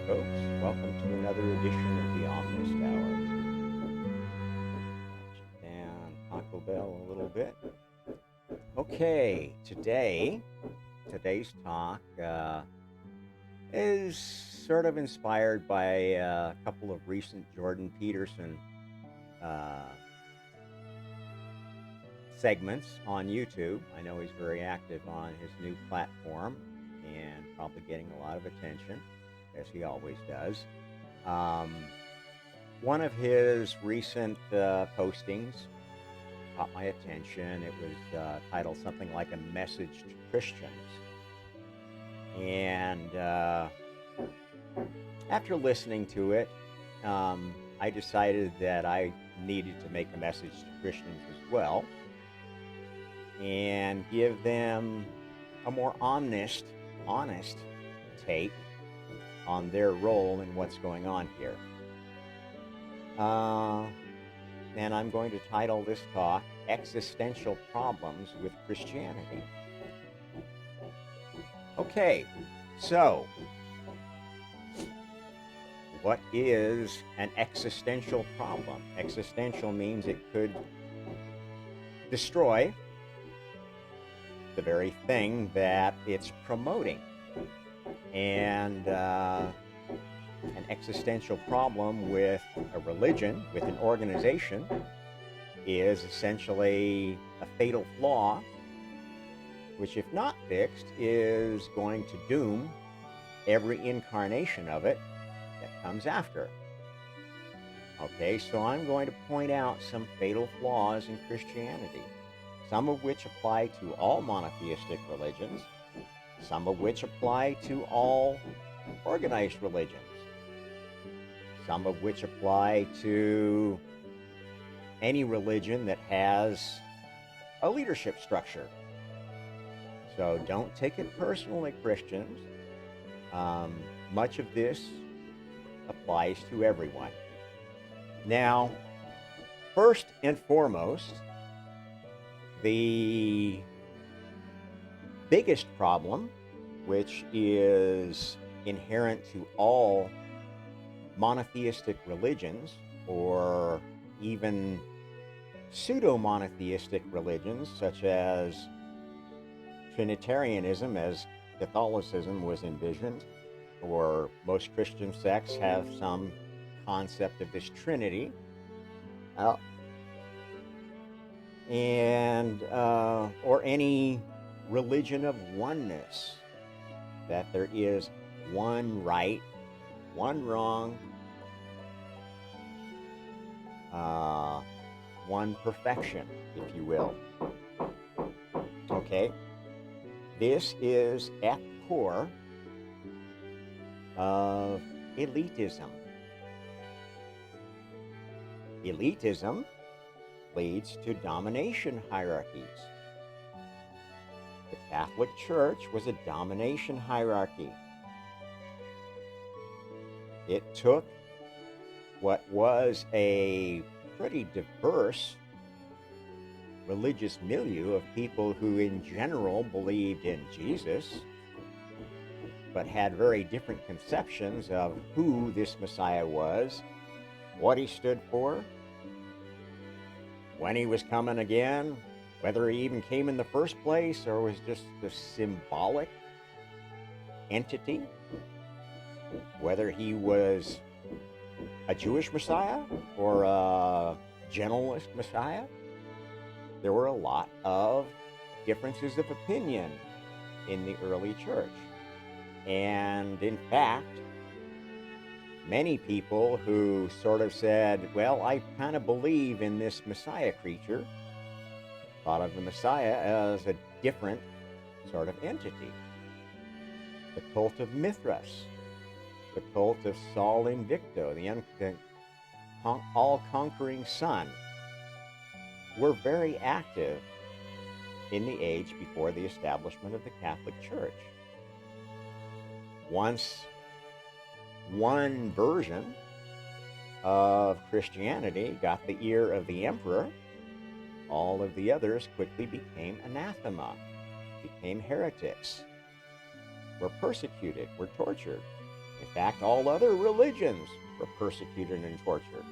folks. Welcome to another edition of the Omnist Hour. Down Taco Bell a little bit. Okay, today's talk is sort of inspired by a couple of recent Jordan Peterson uh, segments on YouTube. I know he's very active on his new platform and probably getting a lot of attention, as he always does. Um, One of his recent postings caught my attention. It was titled something like "A Message to Christians," and after listening to it, I decided that I needed to make a message to Christians as well and give them a more honest take on their role in what's going on here. Uh, and I'm going to title this talk Existential Problems with Christianity. Okay, so what is an existential problem? Existential means it could destroy the very thing that it's promoting. And an existential problem with a religion, with an organization, is essentially a fatal flaw, which, if not fixed, is going to doom every incarnation of it that comes after. Okay, so I'm going to point out some fatal flaws in Christianity, some of which apply to all monotheistic religions, some of which apply to all organized religions, some of which apply to any religion that has a leadership structure. So don't take it personally, Christians. Much of this applies to everyone. Now, first and foremost, the biggest problem, which is inherent to all monotheistic religions, or even pseudo-monotheistic religions, such as Trinitarianism, as Catholicism was envisioned, or most Christian sects have some concept of this Trinity, and or any religion of oneness, that there is one right, one wrong, one perfection, if you will. Okay, this is at the core of elitism. Elitism leads to domination hierarchies. The Catholic Church was a domination hierarchy. It took what was a pretty diverse religious milieu of people who in general believed in Jesus, but had very different conceptions of who this Messiah was, what he stood for, when he was coming again, whether he even came in the first place or was just a symbolic entity, whether he was a Jewish Messiah or a generalist Messiah. There were a lot of differences of opinion in the early church. And in fact, many people who sort of said, well, I kind of believe in this Messiah creature, thought of the Messiah as a different sort of entity. The cult of Mithras, the cult of Sol Invicto, the all-conquering sun, were very active in the age before the establishment of the Catholic Church. Once one version of Christianity got the ear of the emperor, all of the others quickly became anathema, became heretics, were persecuted, were tortured. In fact, all other religions were persecuted and tortured.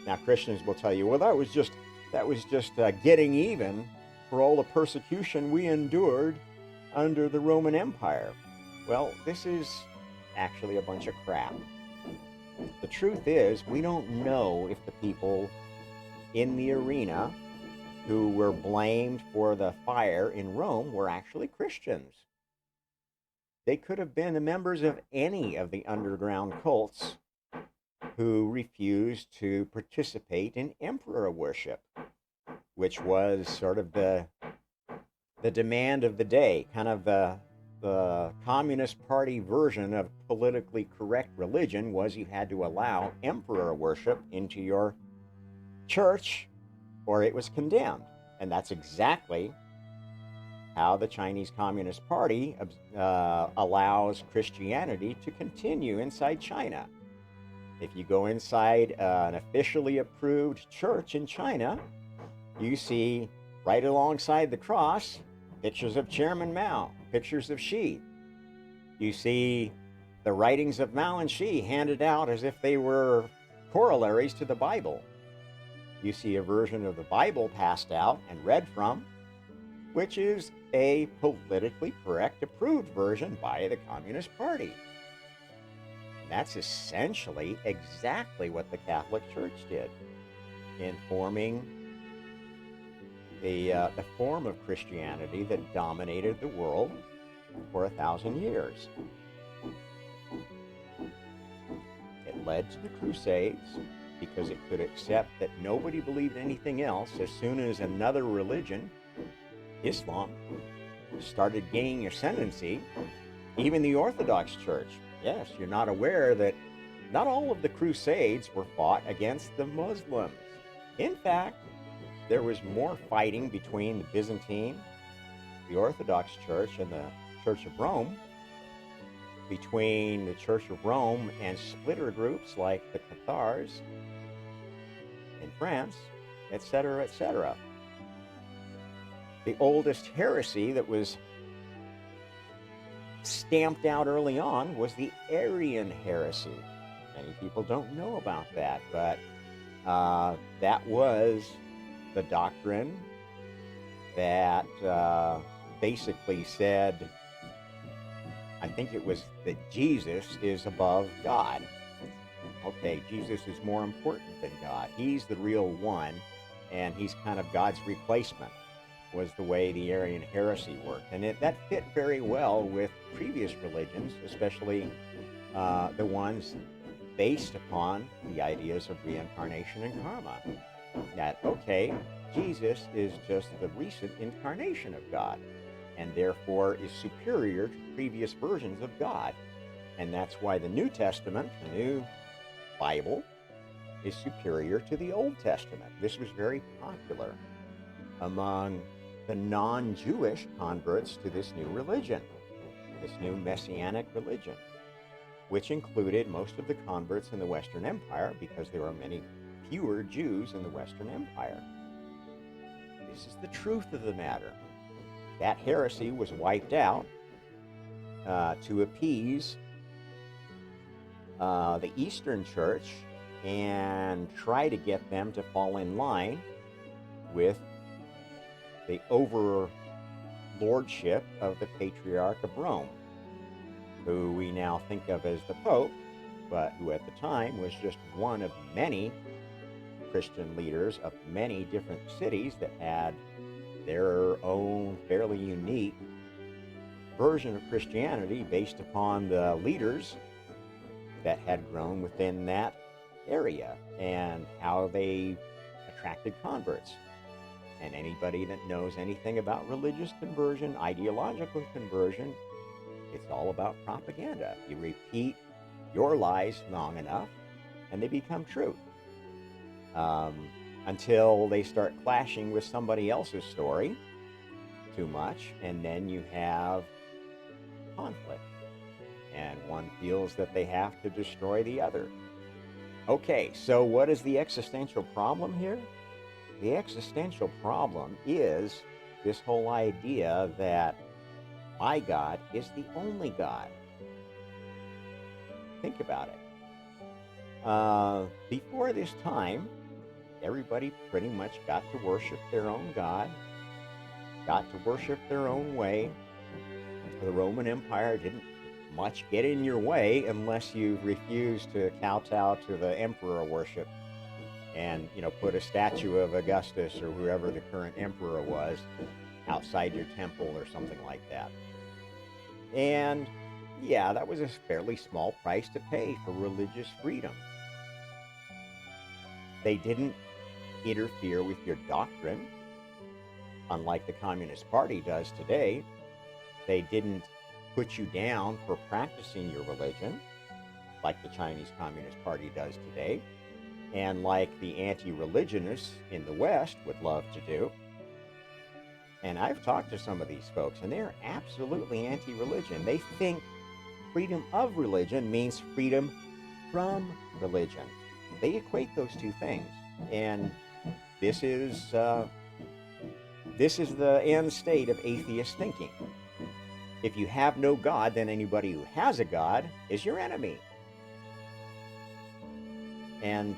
Now, Christians will tell you, well, that was just getting even for all the persecution we endured under the Roman Empire. Well, this is actually a bunch of crap. The truth is, we don't know if the people in the arena who were blamed for the fire in Rome were actually Christians. They could have been the members of any of the underground cults who refused to participate in emperor worship, which was sort of the demand of the day, kind of the Communist Party version of politically correct religion was you had to allow emperor worship into your church or it was condemned. And that's exactly how the Chinese Communist Party allows Christianity to continue inside China. If you go inside an officially approved church in China, you see right alongside the cross pictures of Chairman Mao, pictures of Xi. You see the writings of Mao and Xi handed out as if they were corollaries to the Bible. You see a version of the Bible passed out and read from, which is a politically correct approved version by the Communist Party. And that's essentially exactly what the Catholic Church did in forming the form of Christianity that dominated the world for 1,000 years. It led to the Crusades because it could accept that nobody believed anything else as soon as another religion, Islam, started gaining ascendancy. Even the Orthodox Church. Yes, you're not aware that not all of the Crusades were fought against the Muslims. In fact, there was more fighting between the Byzantine, the Orthodox Church, and the Church of Rome, between the Church of Rome and splitter groups like the Cathars in France, etc., etc. The oldest heresy that was stamped out early on was the Arian heresy. Many people don't know about that, but that was the doctrine that basically said, I think it was that Jesus is above God. Okay, Jesus is more important than God. He's the real one, and he's kind of God's replacement, was the way the Arian heresy worked. And that fit very well with previous religions, especially the ones based upon the ideas of reincarnation and karma. That, okay, Jesus is just the recent incarnation of God, and therefore is superior to previous versions of God. And that's why the New Testament, the New Bible, is superior to the Old Testament. This was very popular among the non-Jewish converts to this new religion, this new messianic religion, which included most of the converts in the Western Empire because there were many fewer Jews in the Western Empire. This is the truth of the matter. That heresy was wiped out to appease the Eastern Church and try to get them to fall in line with the overlordship of the Patriarch of Rome, who we now think of as the Pope, but who at the time was just one of many Christian leaders of many different cities that had their own fairly unique version of Christianity based upon the leaders that had grown within that area and how they attracted converts. And anybody that knows anything about religious conversion, ideological conversion, it's all about propaganda. You repeat your lies long enough and they become true. Until they start clashing with somebody else's story too much, and then you have conflict. And one feels that they have to destroy the other. Okay, so what is the existential problem here? The existential problem is this whole idea that my God is the only God. Think about it. Before this time, everybody pretty much got to worship their own God, got to worship their own way. The Roman Empire didn't much get in your way unless you refused to kowtow to the emperor worship and, put a statue of Augustus or whoever the current emperor was outside your temple or something like that. And yeah, that was a fairly small price to pay for religious freedom. They didn't interfere with your doctrine, unlike the Communist Party does today. They didn't put you down for practicing your religion, like the Chinese Communist Party does today, and like the anti-religionists in the West would love to do. And I've talked to some of these folks, and they're absolutely anti-religion. They think freedom of religion means freedom from religion. They equate those two things, and this is the end state of atheist thinking. If you have no God, then anybody who has a God is your enemy. And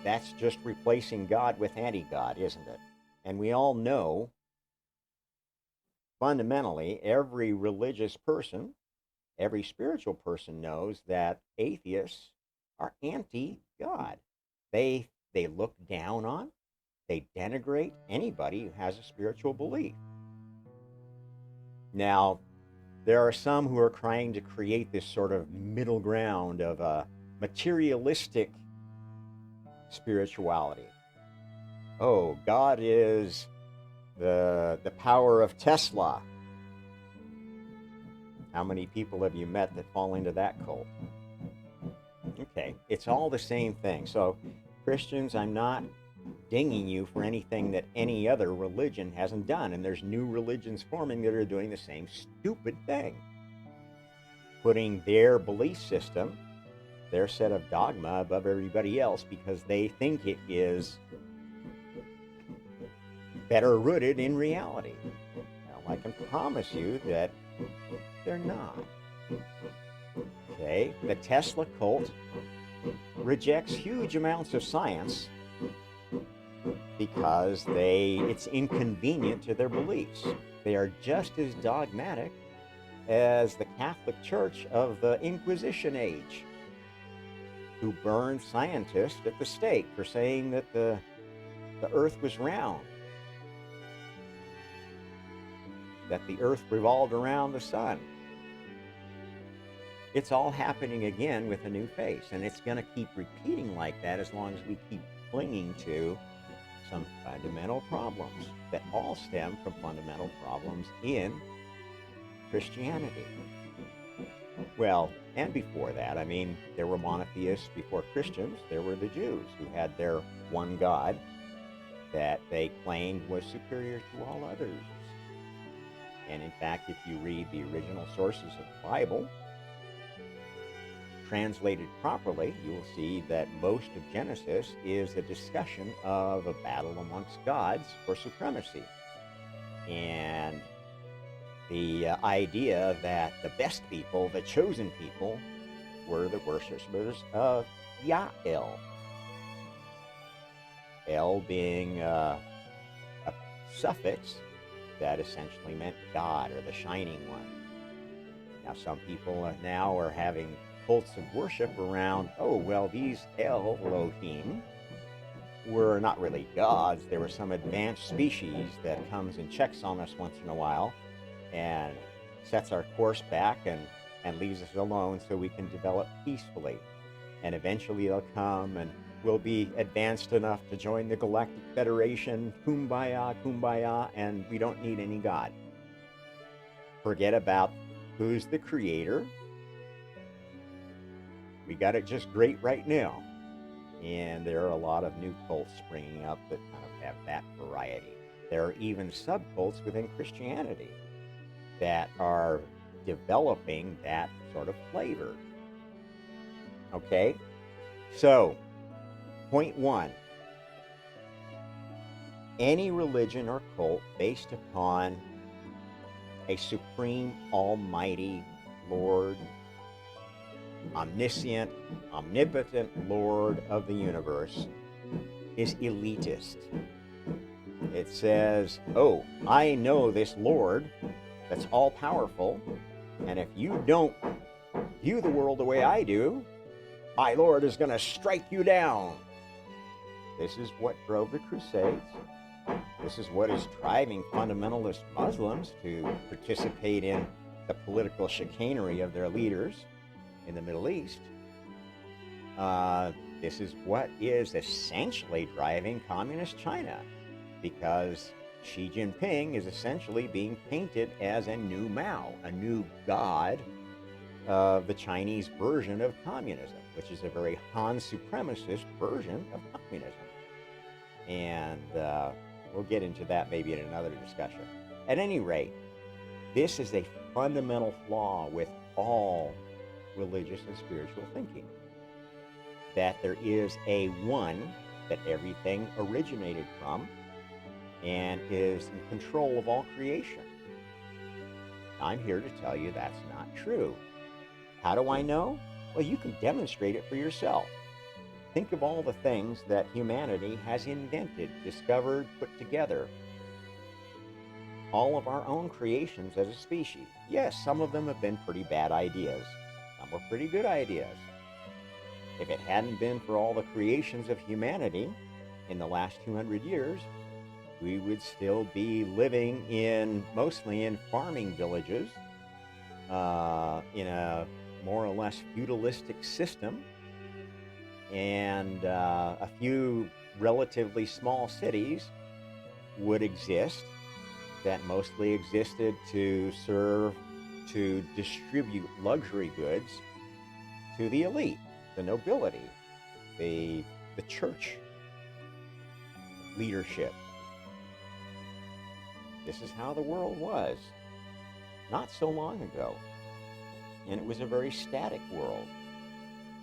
that's just replacing God with anti-God, isn't it? And we all know, fundamentally, every religious person, every spiritual person knows that atheists are anti-God. They look down on, they denigrate anybody who has a spiritual belief. Now, there are some who are trying to create this sort of middle ground of a materialistic spirituality. Oh, God is the power of Tesla. How many people have you met that fall into that cult? Okay, it's all the same thing. So, Christians, I'm not dinging you for anything that any other religion hasn't done. And there's new religions forming that are doing the same stupid thing. Putting their belief system, their set of dogma above everybody else because they think it is better rooted in reality. Now, I can promise you that they're not. Okay, the Tesla cult rejects huge amounts of science because it's inconvenient to their beliefs. They are just as dogmatic as the Catholic Church of the Inquisition age, who burned scientists at the stake for saying that the earth was round, that the earth revolved around the sun. It's all happening again with a new face, and it's going to keep repeating like that as long as we keep clinging to some fundamental problems that all stem from fundamental problems in Christianity. Well, and before that, I mean, there were monotheists before Christians. There were the Jews who had their one God that they claimed was superior to all others. And in fact, if you read the original sources of the Bible, translated properly, you will see that most of Genesis is a discussion of a battle amongst gods for supremacy. And the idea that the best people, the chosen people, were the worshippers of Yah-El. El being a suffix that essentially meant God or the Shining One. Now, some people now are having cults of worship around, oh, well, these Elohim were not really gods. They were some advanced species that comes and checks on us once in a while and sets our course back and leaves us alone so we can develop peacefully. And eventually they'll come and we'll be advanced enough to join the Galactic Federation, kumbaya, kumbaya, and we don't need any God. Forget about who's the creator. We got it just great right now. And there are a lot of new cults springing up that kind of have that variety. There are even subcults within Christianity that are developing that sort of flavor. Okay? So, point one. Any religion or cult based upon a supreme, almighty Lord, omniscient, omnipotent Lord of the universe is elitist. It says, oh, I know this Lord that's all powerful, and if you don't view the world the way I do, my Lord is going to strike you down. This is what drove the Crusades. This is what is driving fundamentalist Muslims to participate in the political chicanery of their leaders in the Middle East. This is what is essentially driving communist China, because Xi Jinping is essentially being painted as a new Mao, a new god of the Chinese version of communism, which is a very Han supremacist version of communism. And we'll get into that maybe in another discussion. At any rate, this is a fundamental flaw with all religious and spiritual thinking, that there is a one that everything originated from and is in control of all creation. I'm here to tell you that's not true. How do I know? Well, you can demonstrate it for yourself. Think of all the things that humanity has invented, discovered, put together. All of our own creations as a species. Yes, some of them have been pretty bad ideas. Some were pretty good ideas. If it hadn't been for all the creations of humanity in the last 200 years, we would still be living mostly in farming villages, in a more or less feudalistic system, and a few relatively small cities would exist that mostly existed to distribute luxury goods to the elite, the nobility, the church leadership. This is how the world was not so long ago, and it was a very static world.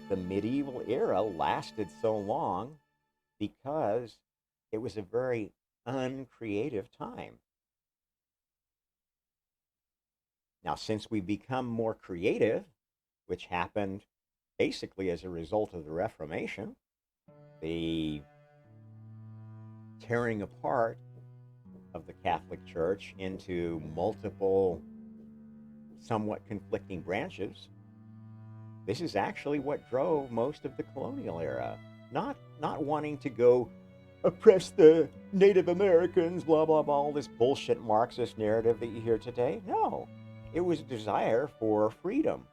The medieval era lasted so long because it was a very uncreative time. Now, since we become more creative, which happened basically as a result of the Reformation, the tearing apart of the Catholic Church into multiple, somewhat conflicting branches, this is actually what drove most of the colonial era. Not wanting to go oppress the Native Americans, blah, blah, blah, all this bullshit Marxist narrative that you hear today. No, it was a desire for freedom.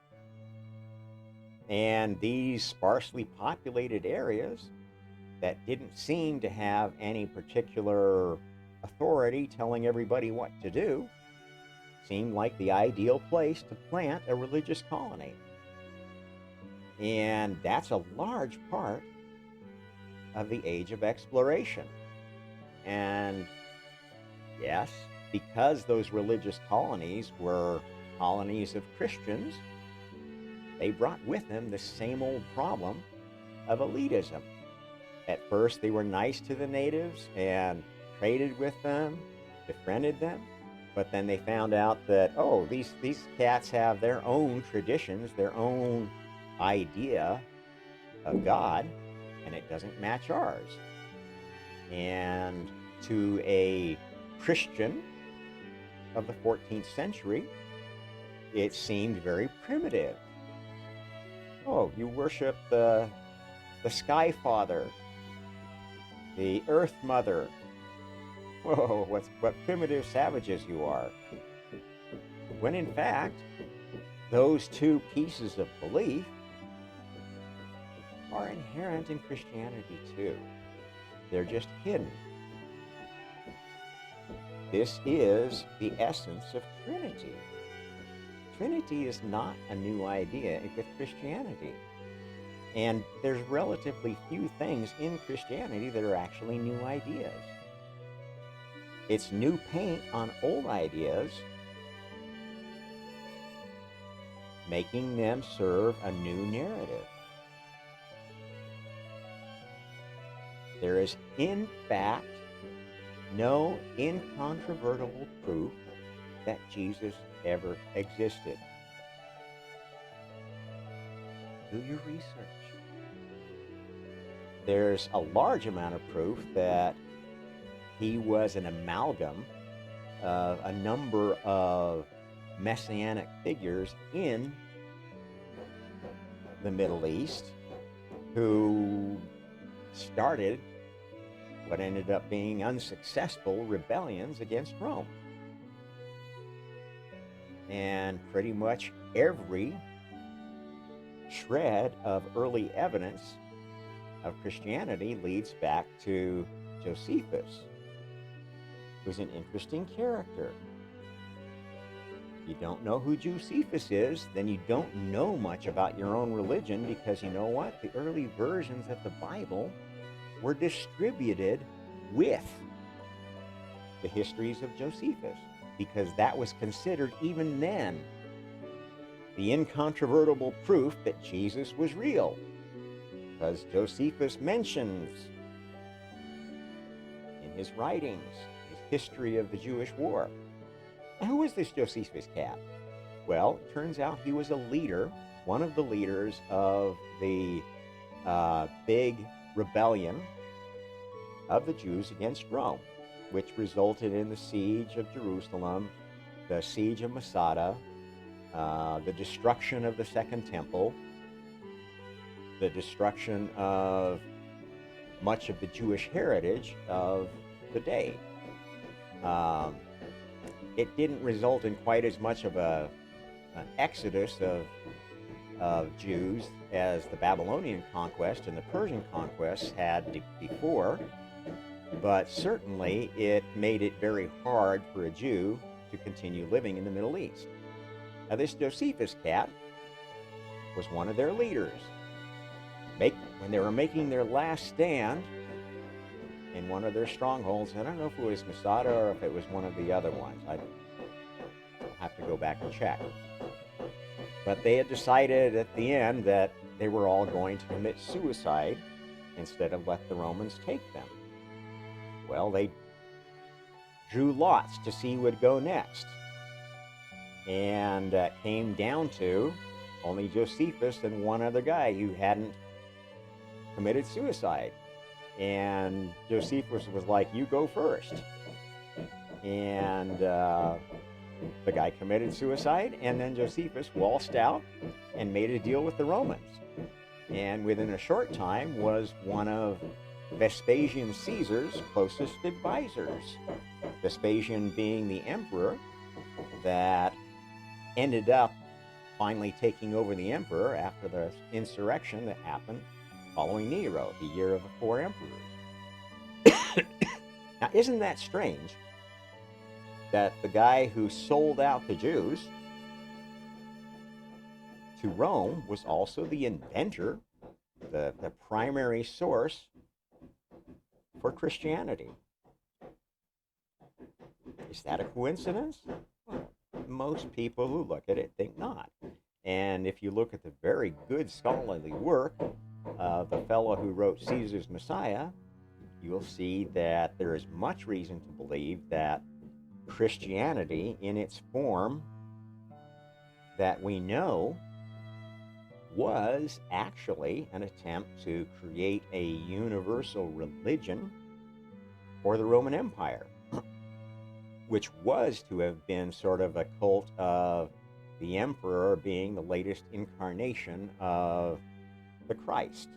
And these sparsely populated areas that didn't seem to have any particular authority telling everybody what to do seemed like the ideal place to plant a religious colony. And that's a large part of the age of exploration. And yes, because those religious colonies were colonies of Christians, they brought with them the same old problem of elitism. At first, they were nice to the natives and traded with them, befriended them, but then they found out that, oh, these cats have their own traditions, their own idea of God, and it doesn't match ours. And to a Christian of the 14th century, it seemed very primitive. Oh, you worship the Sky Father, the Earth Mother. Whoa, what primitive savages you are. When in fact, those two pieces of belief are inherent in Christianity too. They're just hidden. This is the essence of Trinity. Trinity is not a new idea with Christianity. And there's relatively few things in Christianity that are actually new ideas. It's new paint on old ideas, making them serve a new narrative. There is, in fact, no incontrovertible proof that Jesus ever existed. Do your research. There's a large amount of proof that he was an amalgam of a number of messianic figures in the Middle East who started what ended up being unsuccessful rebellions against Rome. And pretty much every shred of early evidence of Christianity leads back to Josephus, who's an interesting character. If you don't know who Josephus is, then you don't know much about your own religion, because you know what? The early versions of the Bible were distributed with the histories of Josephus, because that was considered even then the incontrovertible proof that Jesus was real, because Josephus mentions in his writings his history of the Jewish war. Now, who was this Josephus cat? Well, it turns out he was a leader, one of the leaders of the big rebellion of the Jews against Rome, which resulted in the siege of Jerusalem, the siege of Masada, the destruction of the Second Temple, the destruction of much of the Jewish heritage of the day. It didn't result in quite as much of an exodus of Jews as the Babylonian conquest and the Persian conquest had before, but certainly it made it very hard for a Jew to continue living in the Middle East. Now, this Josephus cat was one of their leaders. When they were making their last stand in one of their strongholds, I don't know if it was Masada or if it was one of the other ones. I'll have to go back and check. But they had decided at the end that they were all going to commit suicide instead of let the Romans take them. Well, they drew lots to see who would go next. And came down to only Josephus and one other guy who hadn't committed suicide. And Josephus was like, "You go first." And the guy committed suicide, and then Josephus waltzed out and made a deal with the Romans. And within a short time was one of Vespasian Caesar's closest advisors. Vespasian being the emperor that ended up finally taking over the emperor after the insurrection that happened following Nero, the year of the 4 emperors. Now, isn't that strange that the guy who sold out the Jews to Rome was also the inventor, the primary source for Christianity? Is that a coincidence? Well, most people who look at it think not. And if you look at the very good scholarly work of the fellow who wrote Caesar's Messiah, you'll see that there is much reason to believe that Christianity, in its form that we know, was actually an attempt to create a universal religion for the Roman Empire, which was to have been sort of a cult of the emperor being the latest incarnation of the Christ,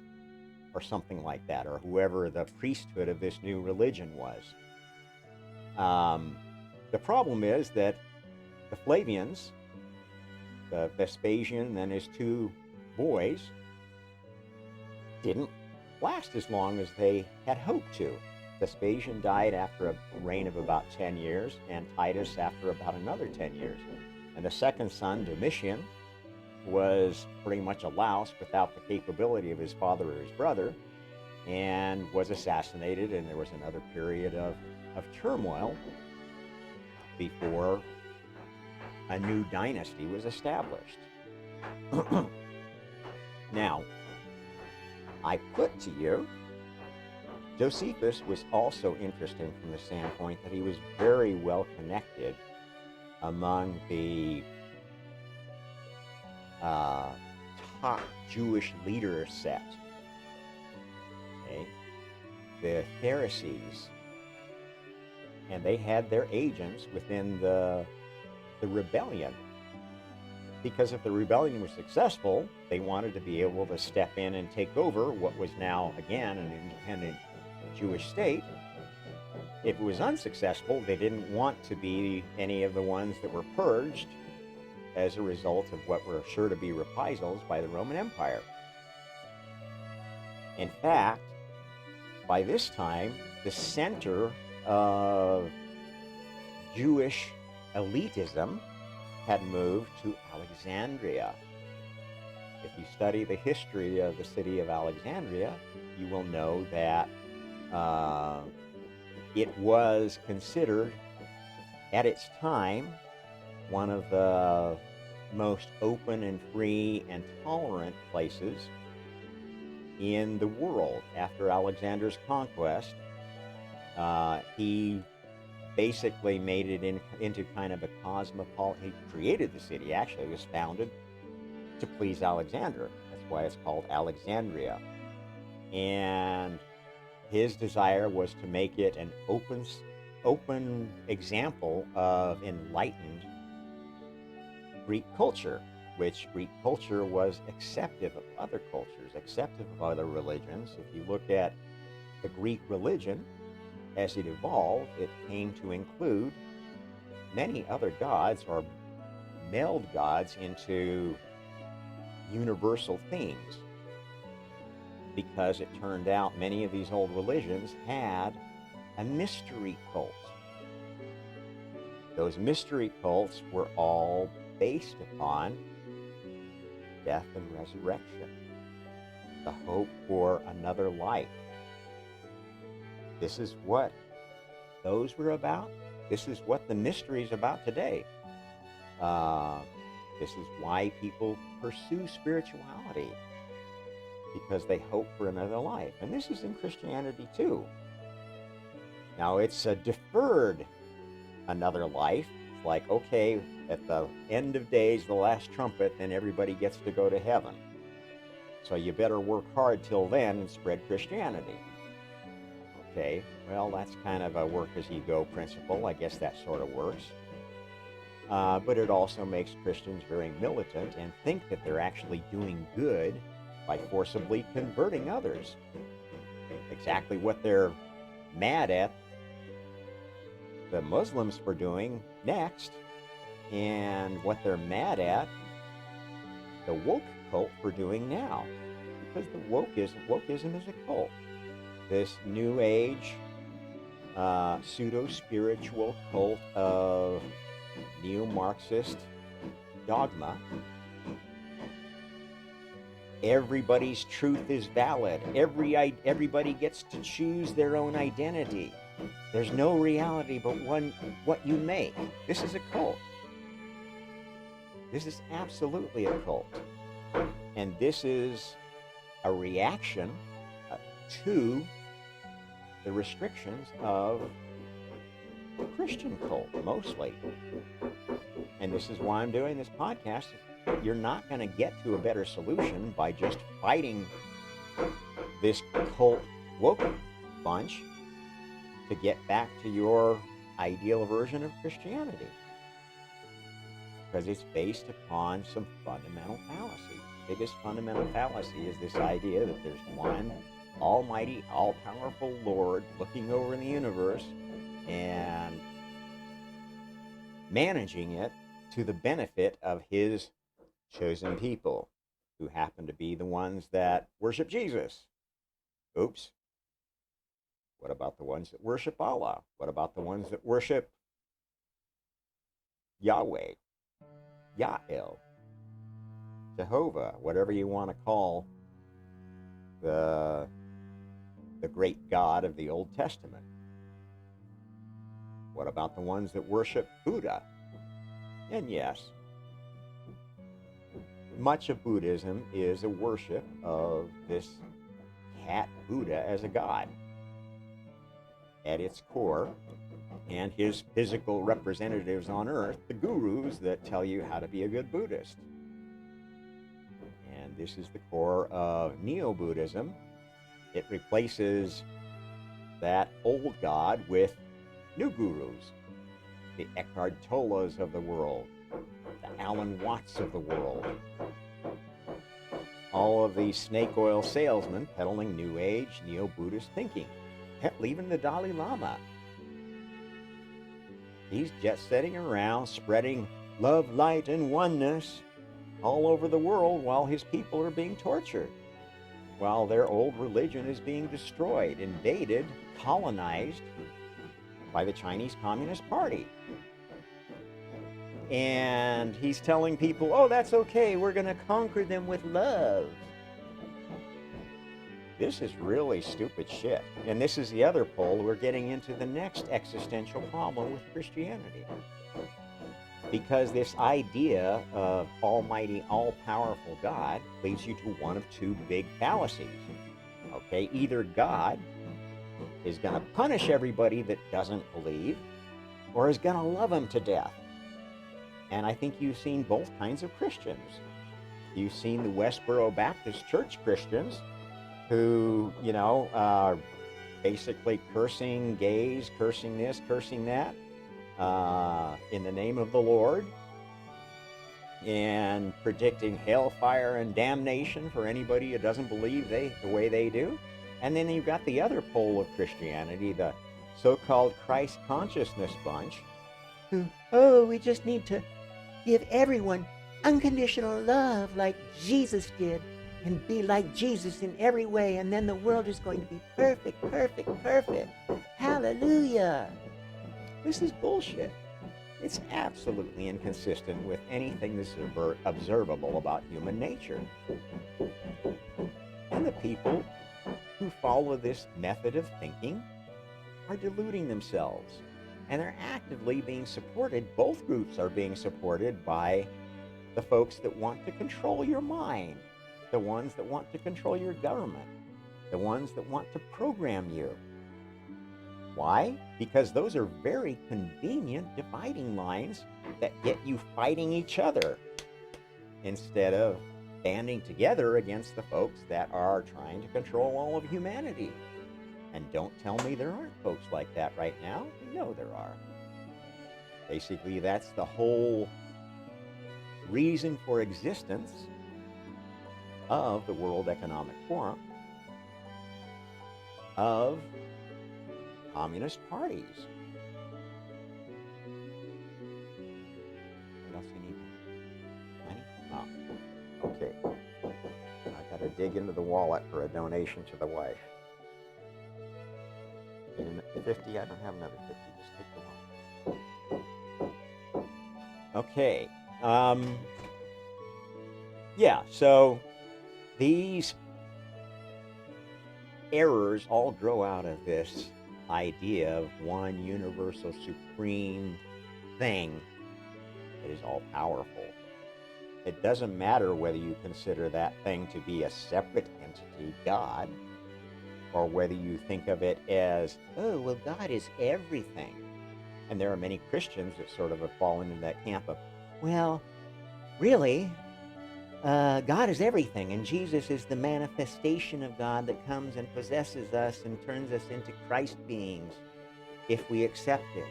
or something like that, or whoever the priesthood of this new religion was. The problem is that the Flavians, the Vespasian and his 2 boys, didn't last as long as they had hoped to. Vespasian died after a reign of about 10 years, and Titus after about another 10 years. And the second son, Domitian, was pretty much a louse without the capability of his father or his brother, and was assassinated, and there was another period of turmoil before a new dynasty was established. Now, I put to you, Josephus was also interesting from the standpoint that he was very well connected among the top Jewish leader set. Okay? The Pharisees, and they had their agents within the rebellion. Because if the rebellion was successful, they wanted to be able to step in and take over what was now, again, an independent Jewish state. If it was unsuccessful, they didn't want to be any of the ones that were purged as a result of what were sure to be reprisals by the Roman Empire. In fact, by this time, the center of Jewish elitism had moved to Alexandria. If you study the history of the city of Alexandria, you will know that it was considered, at its time, one of the most open and free and tolerant places in the world. After Alexander's conquest, he basically made it into kind of a cosmopolitan. He created the city. Actually, it was founded to please Alexander. That's why it's called Alexandria. And his desire was to make it an open example of enlightened Greek culture, which Greek culture was acceptive of other cultures, acceptive of other religions. If you look at the Greek religion, as it evolved, it came to include many other gods, or meld gods into universal themes, because it turned out many of these old religions had a mystery cult. Those mystery cults were all based upon death and resurrection, the hope for another life. This is what those were about. This is what the mystery is about today. This is why people pursue spirituality, because they hope for another life. And this is in Christianity too. Now, it's a deferred another life. It's like, okay, at the end of days, the last trumpet, then everybody gets to go to heaven. So you better work hard till then and spread Christianity. Okay, well, that's kind of a work-as-you-go principle. I guess that sort of works. But it also makes Christians very militant and think that they're actually doing good by forcibly converting others. Exactly what they're mad at the Muslims for doing next, and what they're mad at the woke cult for doing now. Because the wokeism is a cult. This new age pseudo-spiritual cult of neo-Marxist dogma. Everybody's truth is valid. Everybody gets to choose their own identity. There's no reality but what you make. This is a cult. This is absolutely a cult. And this is a reaction to the restrictions of the Christian cult, mostly. And this is why I'm doing this podcast. You're not going to get to a better solution by just fighting this cult woke bunch to get back to your ideal version of Christianity. Because it's based upon some fundamental fallacy. The biggest fundamental fallacy is this idea that there's one almighty, all-powerful Lord looking over the universe and managing it to the benefit of his chosen people, who happen to be the ones that worship Jesus. Oops. What about the ones that worship Allah? What about the ones that worship Yahweh, Yahel, Jehovah, whatever you want to call the great God of the Old Testament? What about the ones that worship Buddha? And yes, much of Buddhism is a worship of this cat Buddha as a god at its core, and his physical representatives on earth, the gurus that tell you how to be a good Buddhist. And this is the core of Neo-Buddhism. It replaces that old God with new gurus, the Eckhart Tolles of the world, the Alan Watts of the world, all of these snake oil salesmen peddling New Age, Neo-Buddhist thinking. Heck, even the Dalai Lama. He's just sitting around spreading love, light, and oneness all over the world while his people are being tortured, while their old religion is being destroyed, invaded, colonized by the Chinese Communist Party. And he's telling people, oh, that's okay, we're going to conquer them with love. This is really stupid shit. And this is the other pole. We're getting into the next existential problem with Christianity. Because this idea of almighty, all-powerful God leads you to one of two big fallacies. Okay, either God is going to punish everybody that doesn't believe, or is going to love them to death. And I think you've seen both kinds of Christians. You've seen the Westboro Baptist Church Christians who, are basically cursing gays, cursing this, cursing that, in the name of the Lord, and predicting hellfire and damnation for anybody who doesn't believe the way they do. And then you've got the other pole of Christianity, the so-called Christ consciousness bunch, who, oh, we just need to give everyone unconditional love like Jesus did, and be like Jesus in every way, and then the world is going to be perfect, perfect, perfect. Hallelujah. This is bullshit. It's absolutely inconsistent with anything that's observable about human nature. And the people who follow this method of thinking are deluding themselves. And they're actively being supported, both groups are being supported by the folks that want to control your mind, the ones that want to control your government, the ones that want to program you. Why? Because those are very convenient dividing lines that get you fighting each other instead of banding together against the folks that are trying to control all of humanity. And don't tell me there aren't folks like that right now. You know there are. Basically, that's the whole reason for existence of the World Economic Forum, of communist parties. What else you need? Money? Oh, okay. I gotta dig into the wallet for a donation to the wife. In 50, I don't have another 50, just take the one. Okay. Yeah, so these errors all grow out of this idea of one universal supreme thing that is all powerful. It doesn't matter whether you consider that thing to be a separate entity, God, or whether you think of it as, oh, well, God is everything. And there are many Christians that sort of have fallen into that camp of, well, really, God is everything, and Jesus is the manifestation of God that comes and possesses us and turns us into Christ beings if we accept it.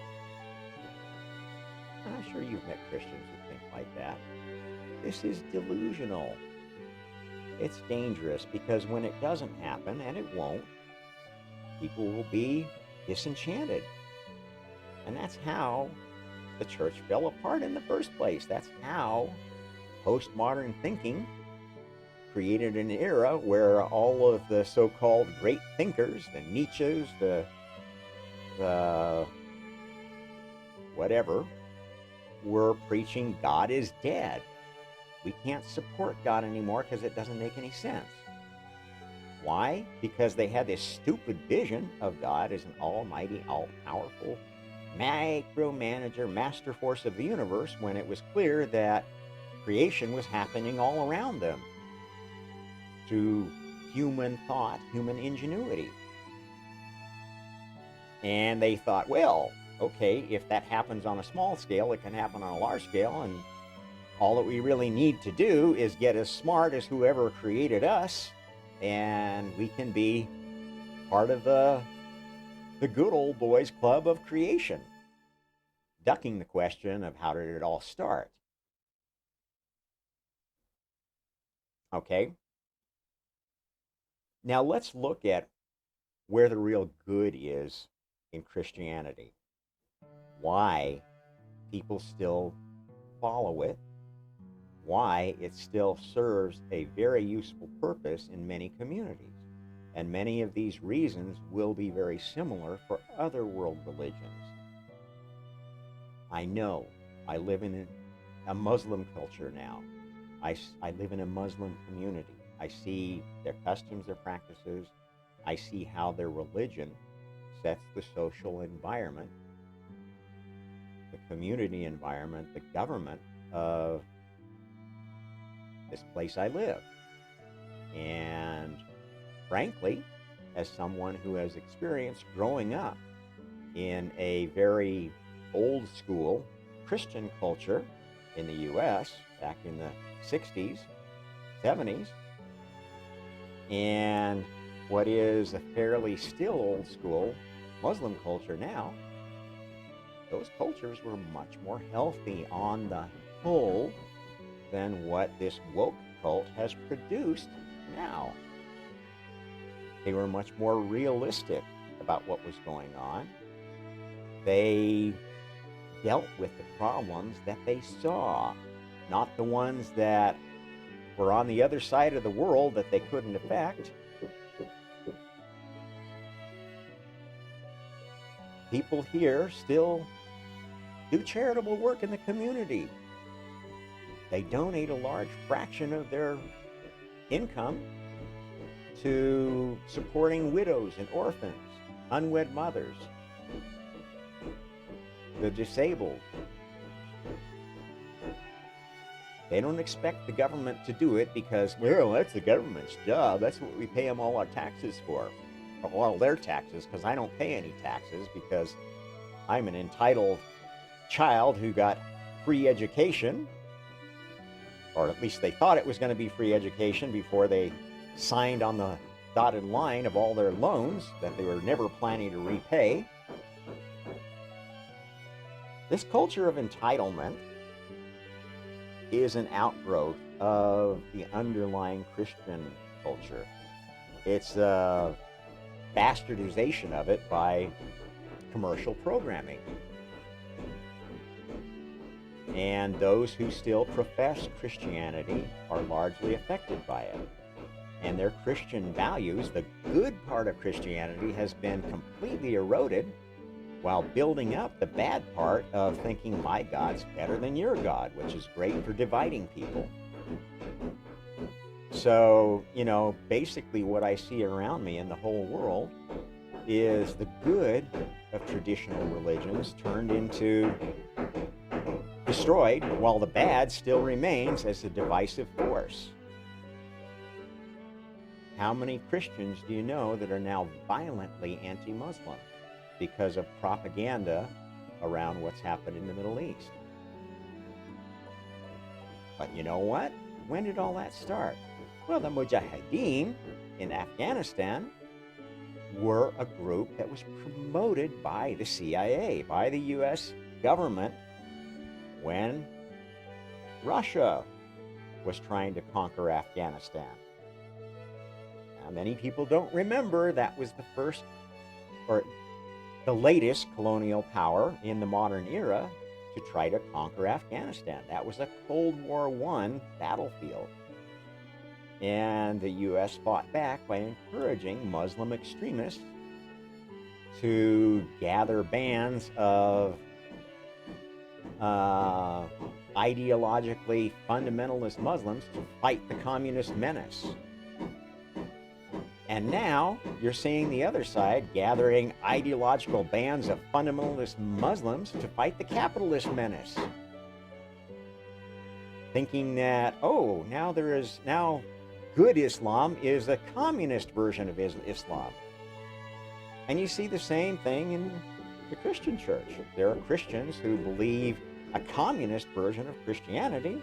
I'm sure you've met Christians who think like that. This is delusional. It's dangerous because when it doesn't happen, and it won't, people will be disenchanted. And that's how the church fell apart in the first place. That's how postmodern thinking created an era where all of the so-called great thinkers, the Nietzsches, the whatever, were preaching God is dead. We can't support God anymore because it doesn't make any sense. Why? Because they had this stupid vision of God as an almighty, all-powerful micromanager, master force of the universe, when it was clear that creation was happening all around them through human thought, human ingenuity. And they thought, well, okay, if that happens on a small scale, it can happen on a large scale, and All that we really need to do is get as smart as whoever created us, and we can be part of the good old boys club of creation, ducking the question of how did it all start. Okay, now let's look at where the real good is in Christianity, why people still follow it, why it still serves a very useful purpose in many communities. And many of these reasons will be very similar for other world religions. I know I live in a Muslim culture now. I live in a Muslim community. I see their customs, their practices. I see how their religion sets the social environment, the community environment, the government of this place I live. And frankly, as someone who has experienced growing up in a very old school Christian culture in the US back in the 60s, 70s, and what is a fairly still old school Muslim culture now, those cultures were much more healthy on the whole than what this woke cult has produced now. They were much more realistic about what was going on. They dealt with the problems that they saw, not the ones that were on the other side of the world that they couldn't affect. People here still do charitable work in the community. They donate a large fraction of their income to supporting widows and orphans, unwed mothers, the disabled. They don't expect the government to do it because, well, that's the government's job. That's what we pay them all our taxes for. Or all their taxes, because I don't pay any taxes because I'm an entitled child who got free education, or at least they thought it was going to be free education before they signed on the dotted line of all their loans that they were never planning to repay. This culture of entitlement is an outgrowth of the underlying Christian culture. It's a bastardization of it by commercial programming. And those who still profess Christianity are largely affected by it. And their Christian values, the good part of Christianity, has been completely eroded while building up the bad part of thinking my God's better than your God, which is great for dividing people. So, basically what I see around me in the whole world is the good of traditional religions turned into destroyed, while the bad still remains as a divisive force. How many Christians do you know that are now violently anti-Muslim because of propaganda around what's happened in the Middle East? But you know what? When did all that start? Well, the Mujahideen in Afghanistan were a group that was promoted by the CIA, by the US government, when Russia was trying to conquer Afghanistan. Now, many people don't remember that was the first or the latest colonial power in the modern era to try to conquer Afghanistan. That was a Cold War I battlefield. And the US fought back by encouraging Muslim extremists to gather bands of ideologically fundamentalist Muslims to fight the communist menace. And now you're seeing the other side gathering ideological bands of fundamentalist Muslims to fight the capitalist menace. Thinking that, now good Islam is a communist version of Islam. And you see the same thing in the Christian church. There are Christians who believe a communist version of Christianity,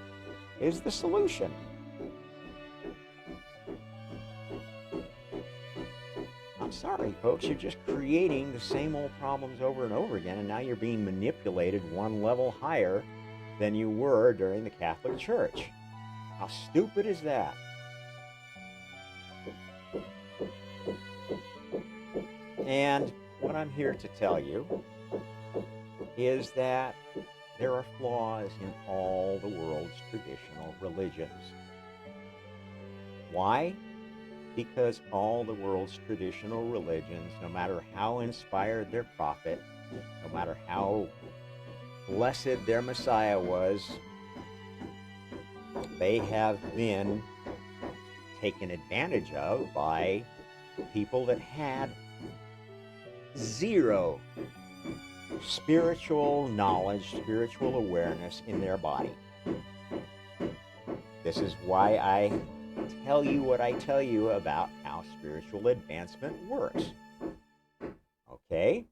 is the solution. I'm sorry, folks, you're just creating the same old problems over and over again, and now you're being manipulated one level higher than you were during the Catholic Church. How stupid is that? And what I'm here to tell you is that there are flaws in all the world's traditional religions. Why? Because all the world's traditional religions, no matter how inspired their prophet, no matter how blessed their Messiah was, they have been taken advantage of by people that had zero spiritual knowledge, spiritual awareness in their body. This is why I tell you what I tell you about how spiritual advancement works. Okay?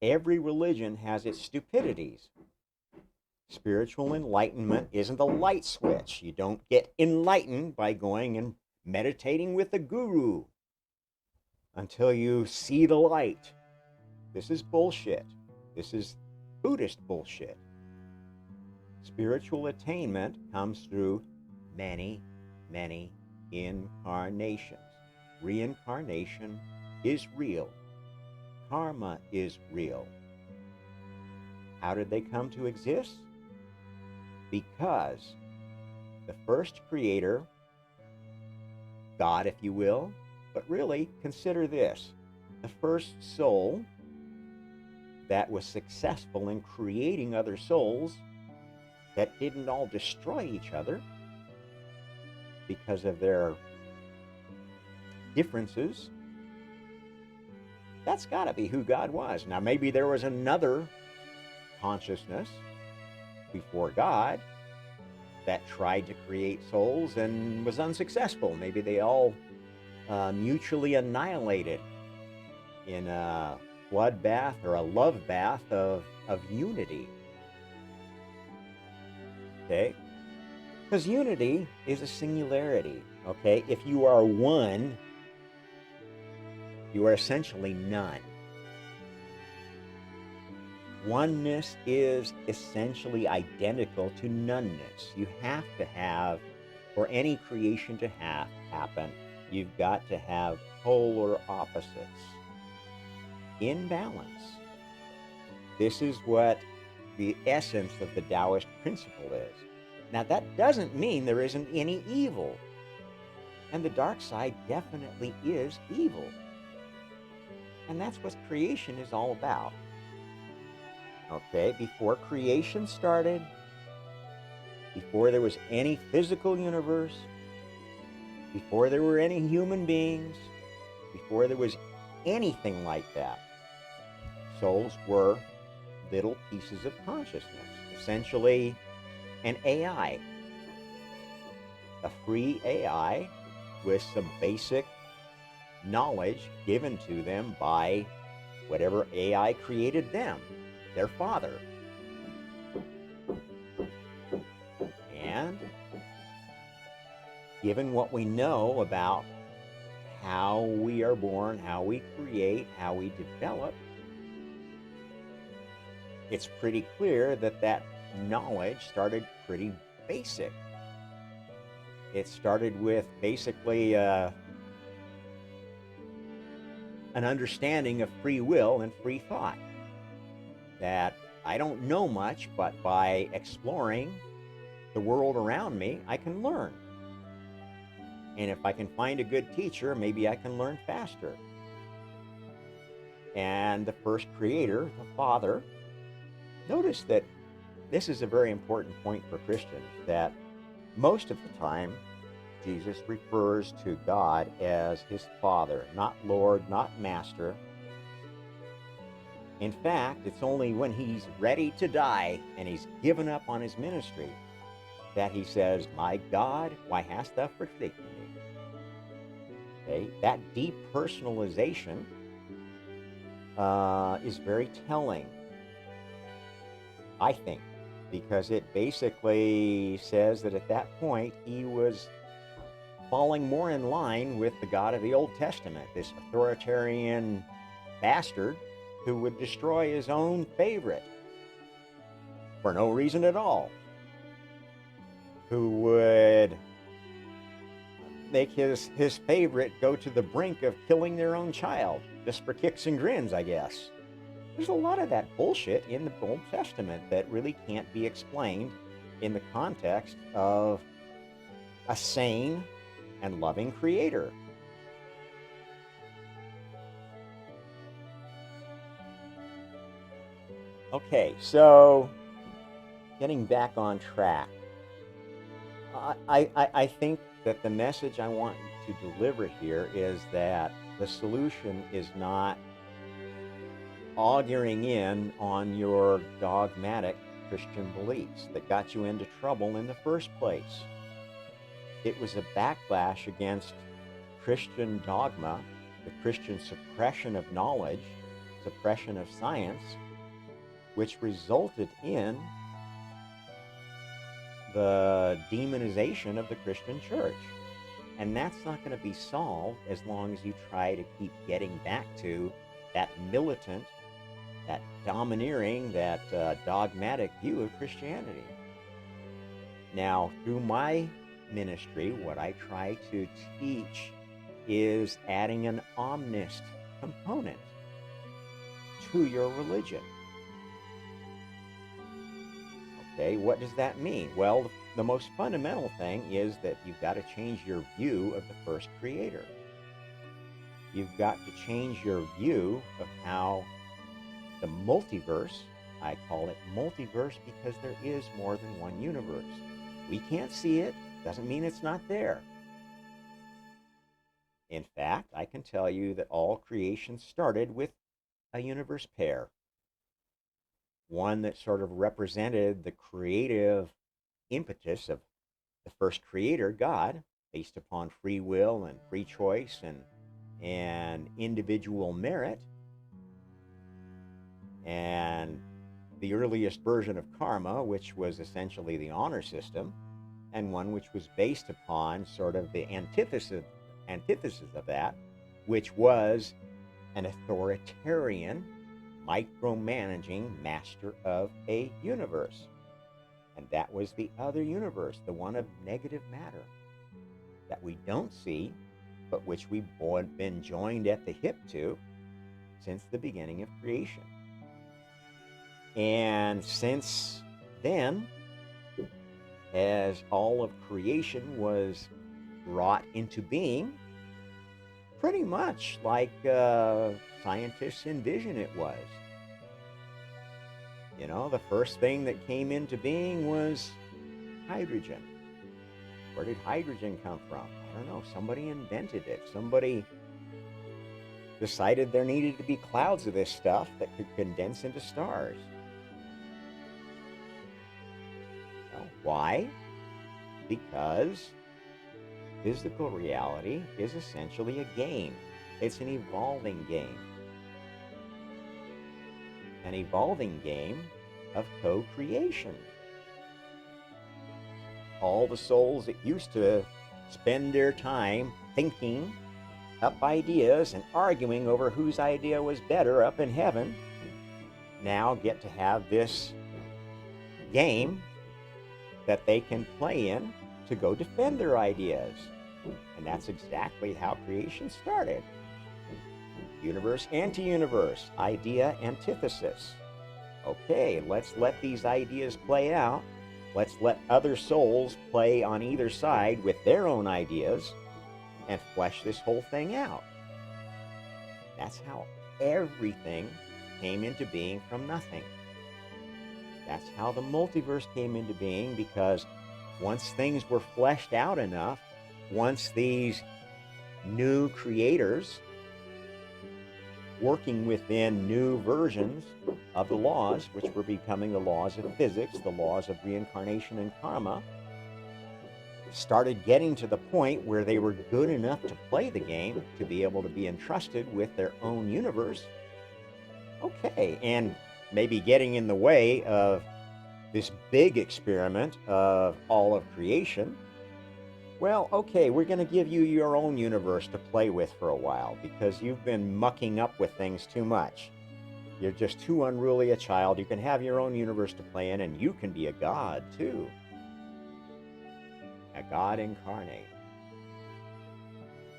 Every religion has its stupidities. Spiritual enlightenment isn't a light switch. You don't get enlightened by going and meditating with a guru until you see the light. This is bullshit. This is Buddhist bullshit. Spiritual attainment comes through many, many incarnations. Reincarnation is real. Karma is real. How did they come to exist? Because the first creator, God, if you will, but really consider this, the first soul that was successful in creating other souls that didn't all destroy each other because of their differences, that's got to be who God was. Now, maybe there was another consciousness before God that tried to create souls and was unsuccessful. Maybe they all mutually annihilated in a bloodbath or a love bath of unity. Okay? Because unity is a singularity. Okay? If you are one, you are essentially none. Oneness is essentially identical to noneness. You have to have, for any creation to happen, you've got to have polar opposites in balance. This is what the essence of the Taoist principle is. Now, that doesn't mean there isn't any evil. And the dark side definitely is evil. And that's what creation is all about. Okay, before creation started, before there was any physical universe, before there were any human beings, before there was anything like that, souls were little pieces of consciousness, essentially an AI, a free AI with some basic knowledge given to them by whatever AI created them, their father. And given what we know about how we are born, how we create, how we develop, it's pretty clear that that knowledge started pretty basic. It started with basically an understanding of free will and free thought. That I don't know much, but by exploring the world around me, I can learn. And if I can find a good teacher, maybe I can learn faster. And the first creator, the Father, notice that this is a very important point for Christians, that most of the time, Jesus refers to God as his Father, not Lord, not Master. In fact, it's only when he's ready to die and he's given up on his ministry that he says, "My God, why hast thou forsaken me?" Okay? That depersonalization is very telling, I think, because it basically says that at that point he was falling more in line with the God of the Old Testament, this authoritarian bastard who would destroy his own favorite for no reason at all, who would make his favorite go to the brink of killing their own child, just for kicks and grins, I guess. There's a lot of that bullshit in the Old Testament that really can't be explained in the context of a sane and loving creator. Okay, so getting back on track, I think that the message I want to deliver here is that the solution is not auguring in on your dogmatic Christian beliefs that got you into trouble in the first place. It was a backlash against Christian dogma, the Christian suppression of knowledge, suppression of science, which resulted in the demonization of the Christian church. And that's not going to be solved as long as you try to keep getting back to that militant, that domineering, that dogmatic view of Christianity. Now, through my ministry, what I try to teach is adding an Omnist component to your religion. Okay, what does that mean? Well, the most fundamental thing is that you've got to change your view of the first creator. You've got to change your view of how the multiverse, I call it multiverse because there is more than one universe. We can't see it, doesn't mean it's not there. In fact, I can tell you that all creation started with a universe pair. One that sort of represented the creative impetus of the first creator, God, based upon free will and free choice and individual merit. And the earliest version of karma, which was essentially the honor system, and one which was based upon sort of the antithesis of that, which was an authoritarian, micromanaging master of a universe. And that was the other universe, the one of negative matter that we don't see, but which we've been joined at the hip to since the beginning of creation. And since then, as all of creation was brought into being, pretty much like scientists envision it was. You know, the first thing that came into being was hydrogen. Where did hydrogen come from? I don't know. Somebody invented it. Somebody decided there needed to be clouds of this stuff that could condense into stars. Well, why? Because physical reality is essentially a game. It's an evolving game. An evolving game of co-creation. All the souls that used to spend their time thinking up ideas and arguing over whose idea was better up in heaven now get to have this game that they can play in to go defend their ideas. And that's exactly how creation started. Universe, anti-universe, idea, antithesis. Okay, let's let these ideas play out. Let's let other souls play on either side with their own ideas and flesh this whole thing out. That's how everything came into being from nothing. That's how the multiverse came into being, because once things were fleshed out enough, once these new creators working within new versions of the laws, which were becoming the laws of physics, the laws of reincarnation and karma, started getting to the point where they were good enough to play the game, to be able to be entrusted with their own universe. Okay, and maybe getting in the way of this big experiment of all of creation, well, okay, we're going to give you your own universe to play with for a while because you've been mucking up with things too much. You're just too unruly a child. You can have your own universe to play in, and you can be a god too, a god incarnate.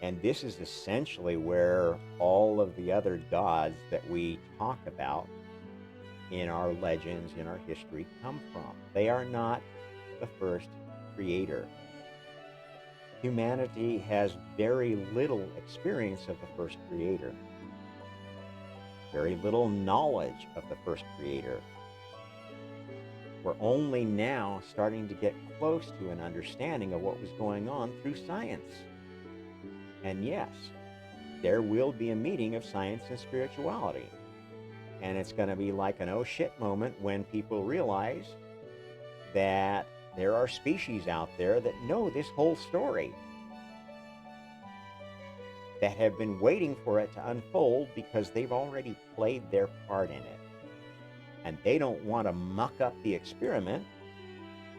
And this is essentially where all of the other gods that we talk about in our legends, in our history, come from. They are not the first creator. Humanity has very little experience of the first creator, very little knowledge of the first creator. We're only now starting to get close to an understanding of what was going on through science. And yes, there will be a meeting of science and spirituality. And it's going to be like an oh shit moment when people realize that there are species out there that know this whole story, that have been waiting for it to unfold because they've already played their part in it. And they don't want to muck up the experiment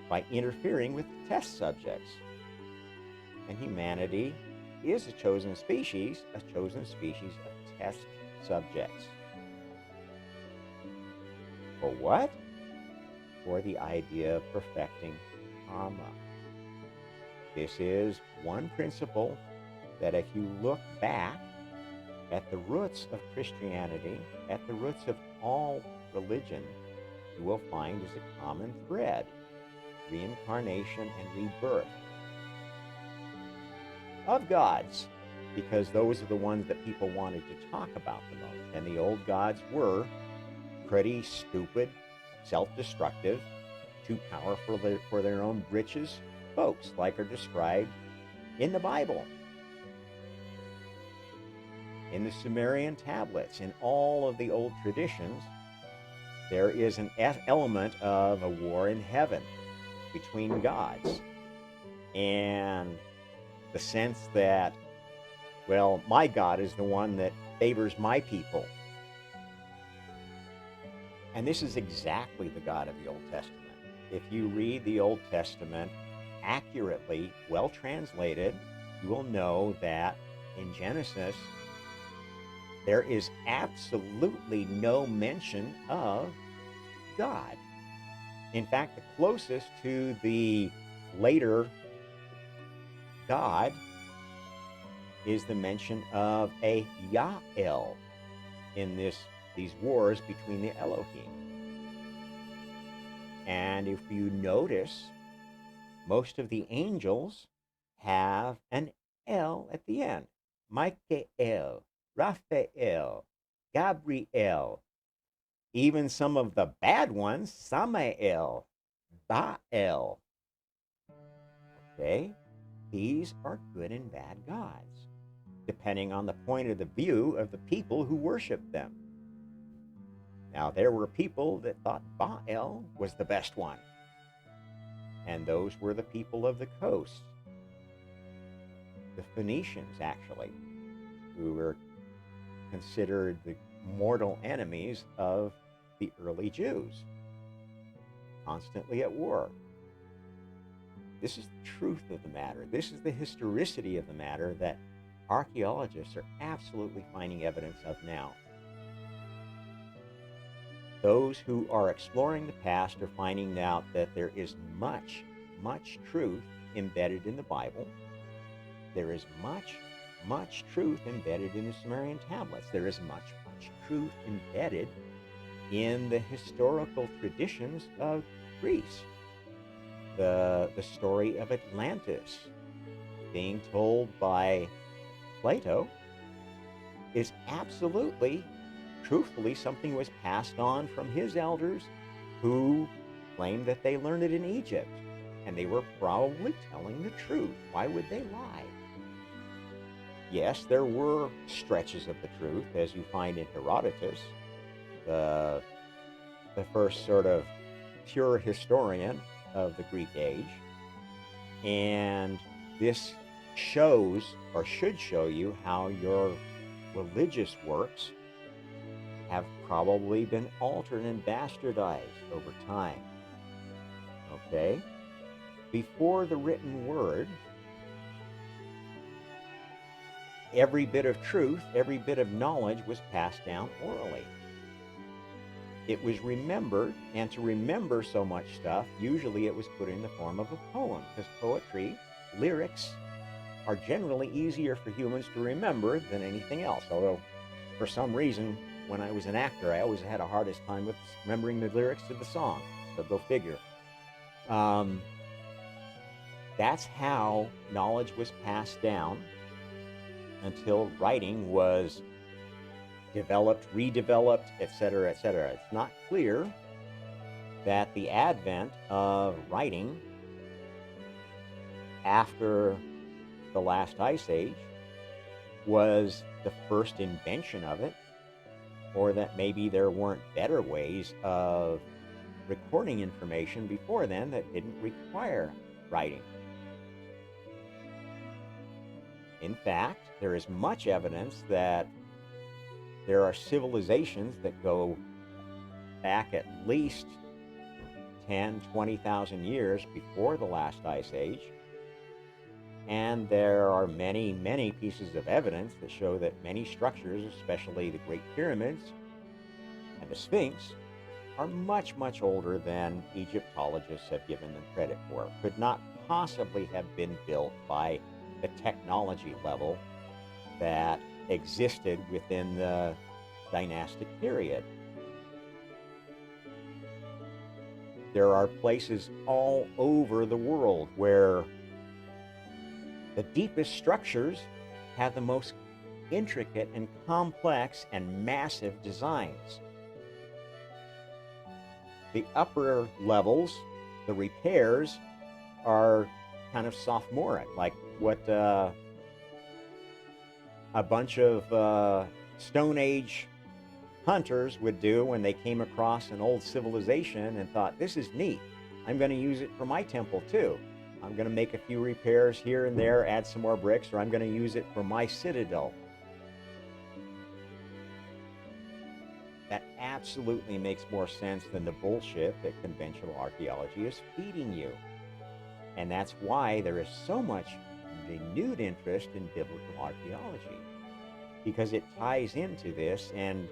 by interfering with the test subjects. And humanity is a chosen species of test subjects. For what? For the idea of perfecting karma. This is one principle that if you look back at the roots of Christianity, at the roots of all religion, you will find is a common thread: reincarnation and rebirth of gods, because those are the ones that people wanted to talk about the most. And the old gods were pretty stupid, self-destructive, too powerful for their own britches folks, like are described in the Bible, in the Sumerian tablets, in all of the old traditions. There is an element of a war in heaven between gods, and the sense that, well, my God is the one that favors my people. And this is exactly the God of the Old Testament. If you read the Old Testament accurately, well translated, you will know that in Genesis, there is absolutely no mention of God. In fact, the closest to the later God is the mention of a Ya'el in these wars between the Elohim. And if you notice, most of the angels have an El at the end. Michael, Raphael, Gabriel, even some of the bad ones, Samael, Baal. Okay? These are good and bad gods, depending on the point of the view of the people who worship them. Now, there were people that thought Baal was the best one, and those were the people of the coast, the Phoenicians, actually, who were considered the mortal enemies of the early Jews, constantly at war. This is the truth of the matter. This is the historicity of the matter that archaeologists are absolutely finding evidence of now. Those who are exploring the past are finding out that there is much, much truth embedded in the Bible. There is much, much truth embedded in the Sumerian tablets. There is much, much truth embedded in the historical traditions of Greece. The story of Atlantis being told by Plato is absolutely, truthfully, something was passed on from his elders who claimed that they learned it in Egypt, and they were probably telling the truth. Why would they lie? Yes, there were stretches of the truth, as you find in Herodotus, the first sort of pure historian of the Greek age. And this shows, or should show you, how your religious works have probably been altered and bastardized over time. Okay? Before the written word, every bit of truth, every bit of knowledge was passed down orally. It was remembered, and to remember so much stuff, usually it was put in the form of a poem, because poetry, lyrics, are generally easier for humans to remember than anything else. Although, for some reason, when I was an actor, I always had a hardest time with remembering the lyrics to the song. So go figure. That's how knowledge was passed down until writing was developed, redeveloped, etc., etc. It's not clear that the advent of writing after the last ice age was the first invention of it, or that maybe there weren't better ways of recording information before then that didn't require writing. In fact, there is much evidence that there are civilizations that go back at least 10, 20,000 years before the last ice age. And there are many, many pieces of evidence that show that many structures, especially the Great Pyramids and the Sphinx, are much, much older than Egyptologists have given them credit for. Could not possibly have been built by the technology level that existed within the dynastic period. There are places all over the world where the deepest structures have the most intricate and complex and massive designs. The upper levels, the repairs, are kind of sophomoric, like what a bunch of Stone Age hunters would do when they came across an old civilization and thought, this is neat. I'm going to use it for my temple too. I'm going to make a few repairs here and there, add some more bricks, or I'm going to use it for my citadel. That absolutely makes more sense than the bullshit that conventional archaeology is feeding you. And that's why there is so much renewed interest in biblical archaeology, because it ties into this. And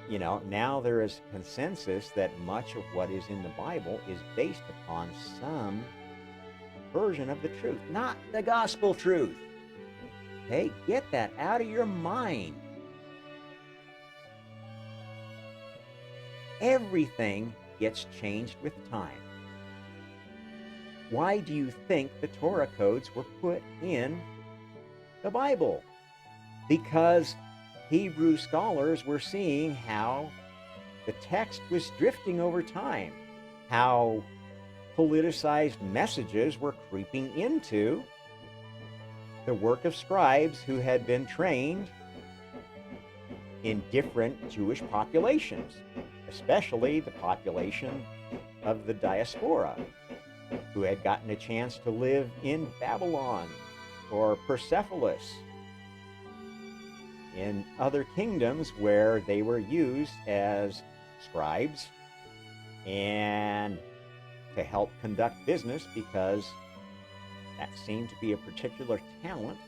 now there is consensus that much of what is in the Bible is based upon some version of the truth, not the gospel truth. Okay, get that out of your mind. Everything gets changed with time. Why do you think the Torah codes were put in the Bible? Because Hebrew scholars were seeing how the text was drifting over time, how politicized messages were creeping into the work of scribes who had been trained in different Jewish populations, especially the population of the diaspora, who had gotten a chance to live in Babylon or Persepolis, in other kingdoms where they were used as scribes and to help conduct business, because that seemed to be a particular talent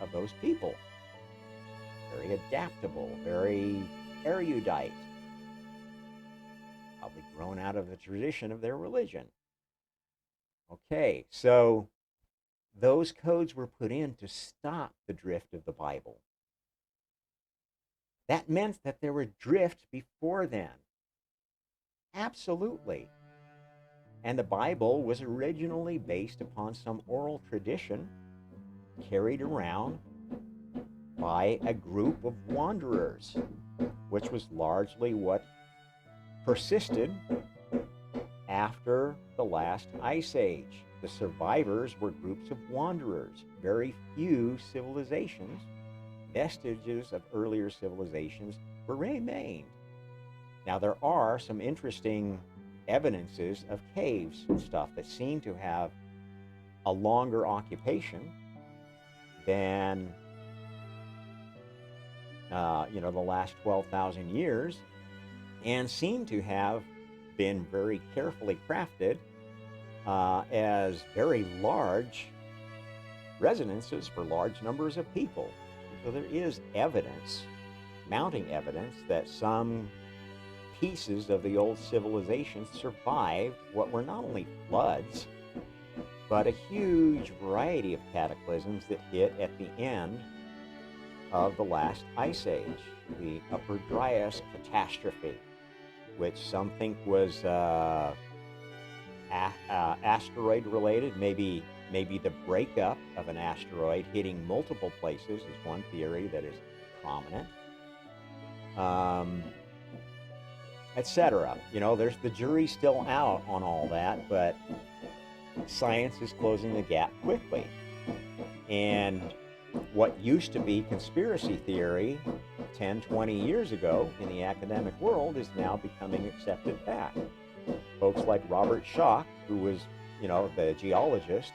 of those people. Very adaptable, very erudite, probably grown out of the tradition of their religion. Okay, so those codes were put in to stop the drift of the Bible. That meant that there were drift before then. Absolutely. And the Bible was originally based upon some oral tradition carried around by a group of wanderers, which was largely what persisted after the last ice age. The survivors were groups of wanderers. Very few civilizations, vestiges of earlier civilizations, were remained. Now, there are some interesting evidences of caves and stuff that seem to have a longer occupation than the last 12,000 years, and seem to have been very carefully crafted as very large residences for large numbers of people. So there is evidence, mounting evidence, that some pieces of the old civilization survived what were not only floods, but a huge variety of cataclysms that hit at the end of the last ice age, the Upper Dryas catastrophe, which some think was asteroid related. Maybe the breakup of an asteroid hitting multiple places is one theory that is prominent, etc. You know, there's the jury's still out on all that, but science is closing the gap quickly. And what used to be conspiracy theory 10, 20 years ago in the academic world is now becoming accepted fact. Folks like Robert Schoch, who was, you know, the geologist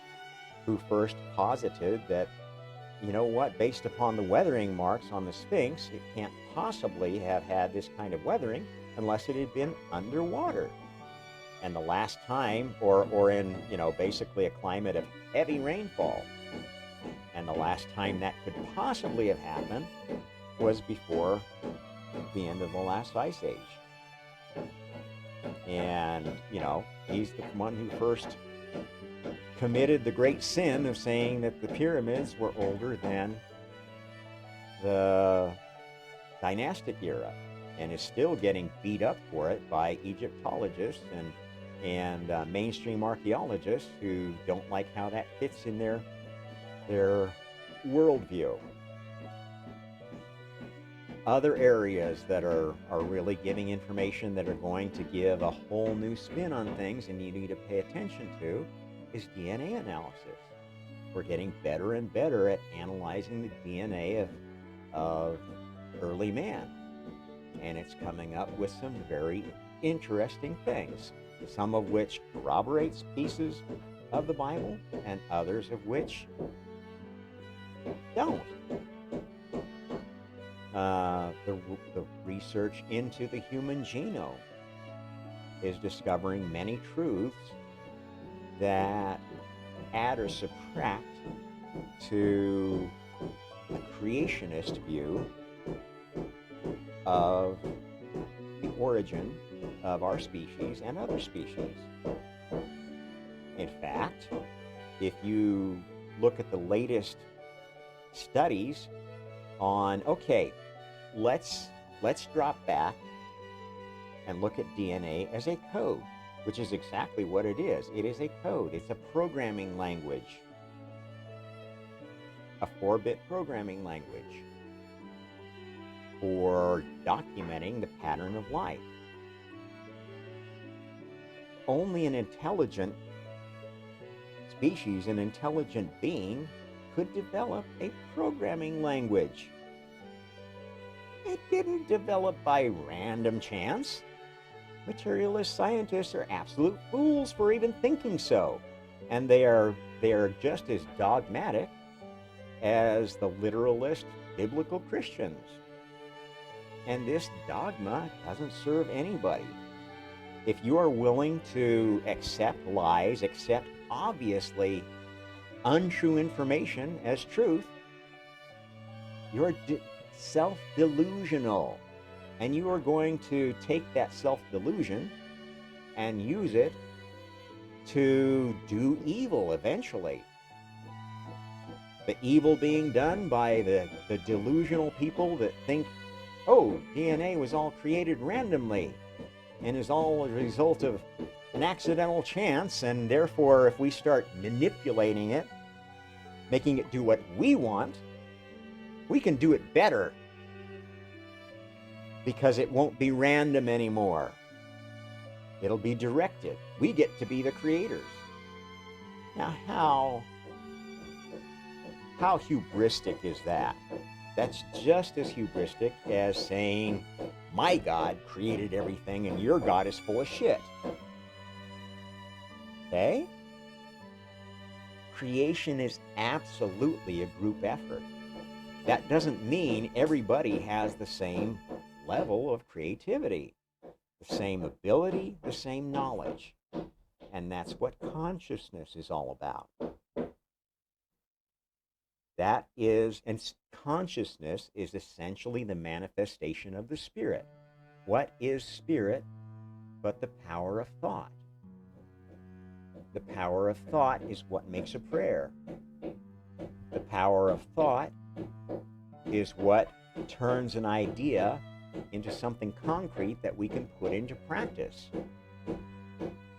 who first posited that, you know what, based upon the weathering marks on the Sphinx, it can't possibly have had this kind of weathering unless it had been underwater. And the last time, or in, you know, basically a climate of heavy rainfall. And the last time that could possibly have happened was before the end of the last ice age. And, you know, he's the one who first committed the great sin of saying that the pyramids were older than the dynastic era, and is still getting beat up for it by Egyptologists and mainstream archaeologists who don't like how that fits in their worldview. Other areas that are really giving information that are going to give a whole new spin on things and you need to pay attention to is DNA analysis. We're getting better and better at analyzing the DNA of early man. And it's coming up with some very interesting things, some of which corroborates pieces of the Bible and others of which don't. The research into the human genome is discovering many truths that add or subtract to a creationist view of the origin of our species and other species. In fact, if you look at the latest studies on, okay, let's drop back and look at DNA as a code, which is exactly what it is. It is a code. It's a programming language, a 4-bit programming language for documenting the pattern of life. Only an intelligent species, an intelligent being, could develop a programming language. It didn't develop by random chance. Materialist scientists are absolute fools for even thinking so. And they are just as dogmatic as the literalist biblical Christians. And this dogma doesn't serve anybody. If you are willing to accept lies, accept obviously untrue information as truth, you're self-delusional. And you are going to take that self-delusion and use it to do evil eventually. The evil being done by the delusional people that think, oh, DNA was all created randomly and is all a result of an accidental chance, and therefore if we start manipulating it, making it do what we want, we can do it better because it won't be random anymore. It'll be directed. We get to be the creators. Now, how hubristic is that? That's just as hubristic as saying, my God created everything and your God is full of shit. Okay? Creation is absolutely a group effort. That doesn't mean everybody has the same level of creativity, the same ability, the same knowledge. And that's what consciousness is all about. That is, and consciousness is essentially the manifestation of the spirit. What is spirit but the power of thought? The power of thought is what makes a prayer. The power of thought is what turns an idea into something concrete that we can put into practice.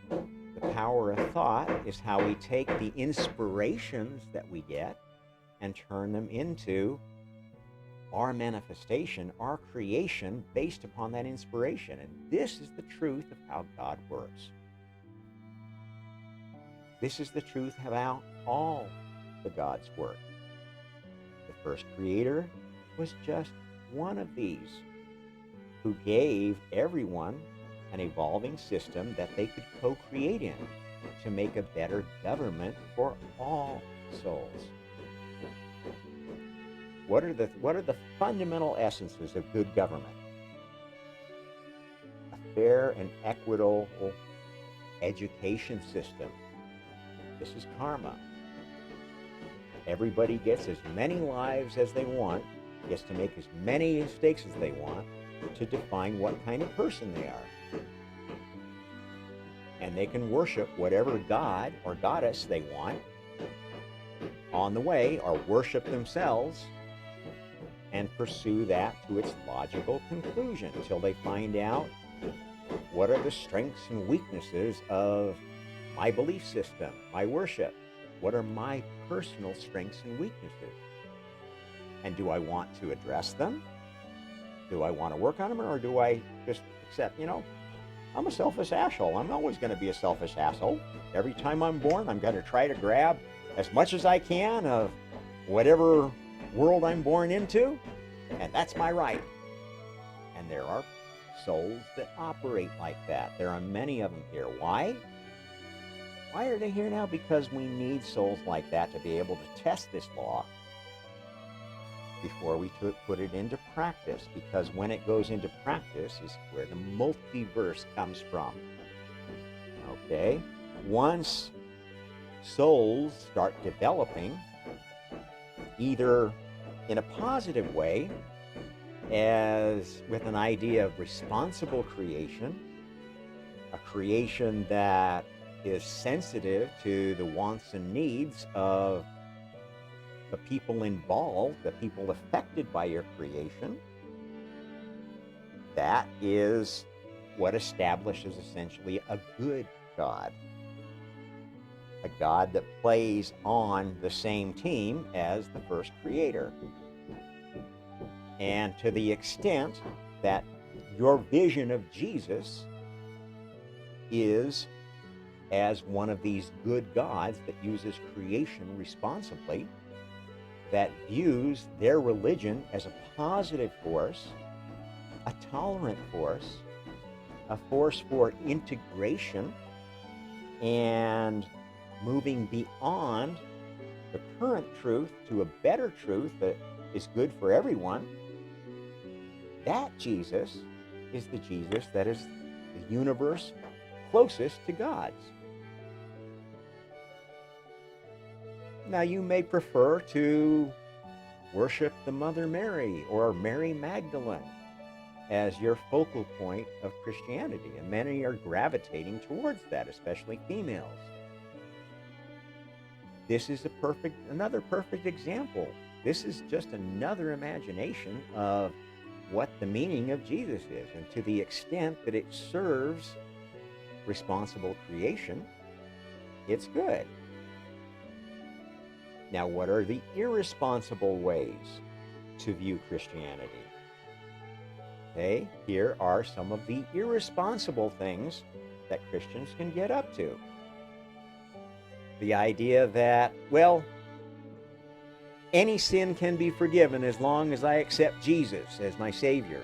The power of thought is how we take the inspirations that we get and turn them into our manifestation, our creation based upon that inspiration. And this is the truth of how God works. This is the truth about all the God's work. The first creator was just one of these who gave everyone an evolving system that they could co-create in to make a better government for all souls. What are the fundamental essences of good government? A fair and equitable education system. This is karma. Everybody gets as many lives as they want, gets to make as many mistakes as they want to define what kind of person they are. And they can worship whatever god or goddess they want on the way, or worship themselves and pursue that to its logical conclusion until they find out what are the strengths and weaknesses of my belief system, my worship. What are my personal strengths and weaknesses? And do I want to address them? Do I want to work on them, or do I just accept, I'm a selfish asshole. I'm always going to be a selfish asshole. Every time I'm born, I'm going to try to grab as much as I can of whatever world I'm born into, and that's my right. And there are souls that operate like that. There are many of them here. Why? Why are they here now? Because we need souls like that to be able to test this law before we put it into practice. Because when it goes into practice is where the multiverse comes from. Okay? Once souls start developing, either in a positive way, as with an idea of responsible creation, a creation that is sensitive to the wants and needs of the people involved, the people affected by your creation, that is what establishes essentially a good God. A God that plays on the same team as the first creator. And to the extent that your vision of Jesus is as one of these good gods that uses creation responsibly, that views their religion as a positive force, a tolerant force, a force for integration, and moving beyond the current truth to a better truth that is good for everyone, that Jesus is the Jesus that is the universe closest to God's. Now, you may prefer to worship the Mother Mary or Mary Magdalene as your focal point of Christianity, and many are gravitating towards that, especially females. This is another perfect example. This is just another imagination of what the meaning of Jesus is, and to the extent that it serves responsible creation, it's good. Now, what are the irresponsible ways to view Christianity? Okay, here are some of the irresponsible things that Christians can get up to. The idea that, well, any sin can be forgiven as long as I accept Jesus as my Savior.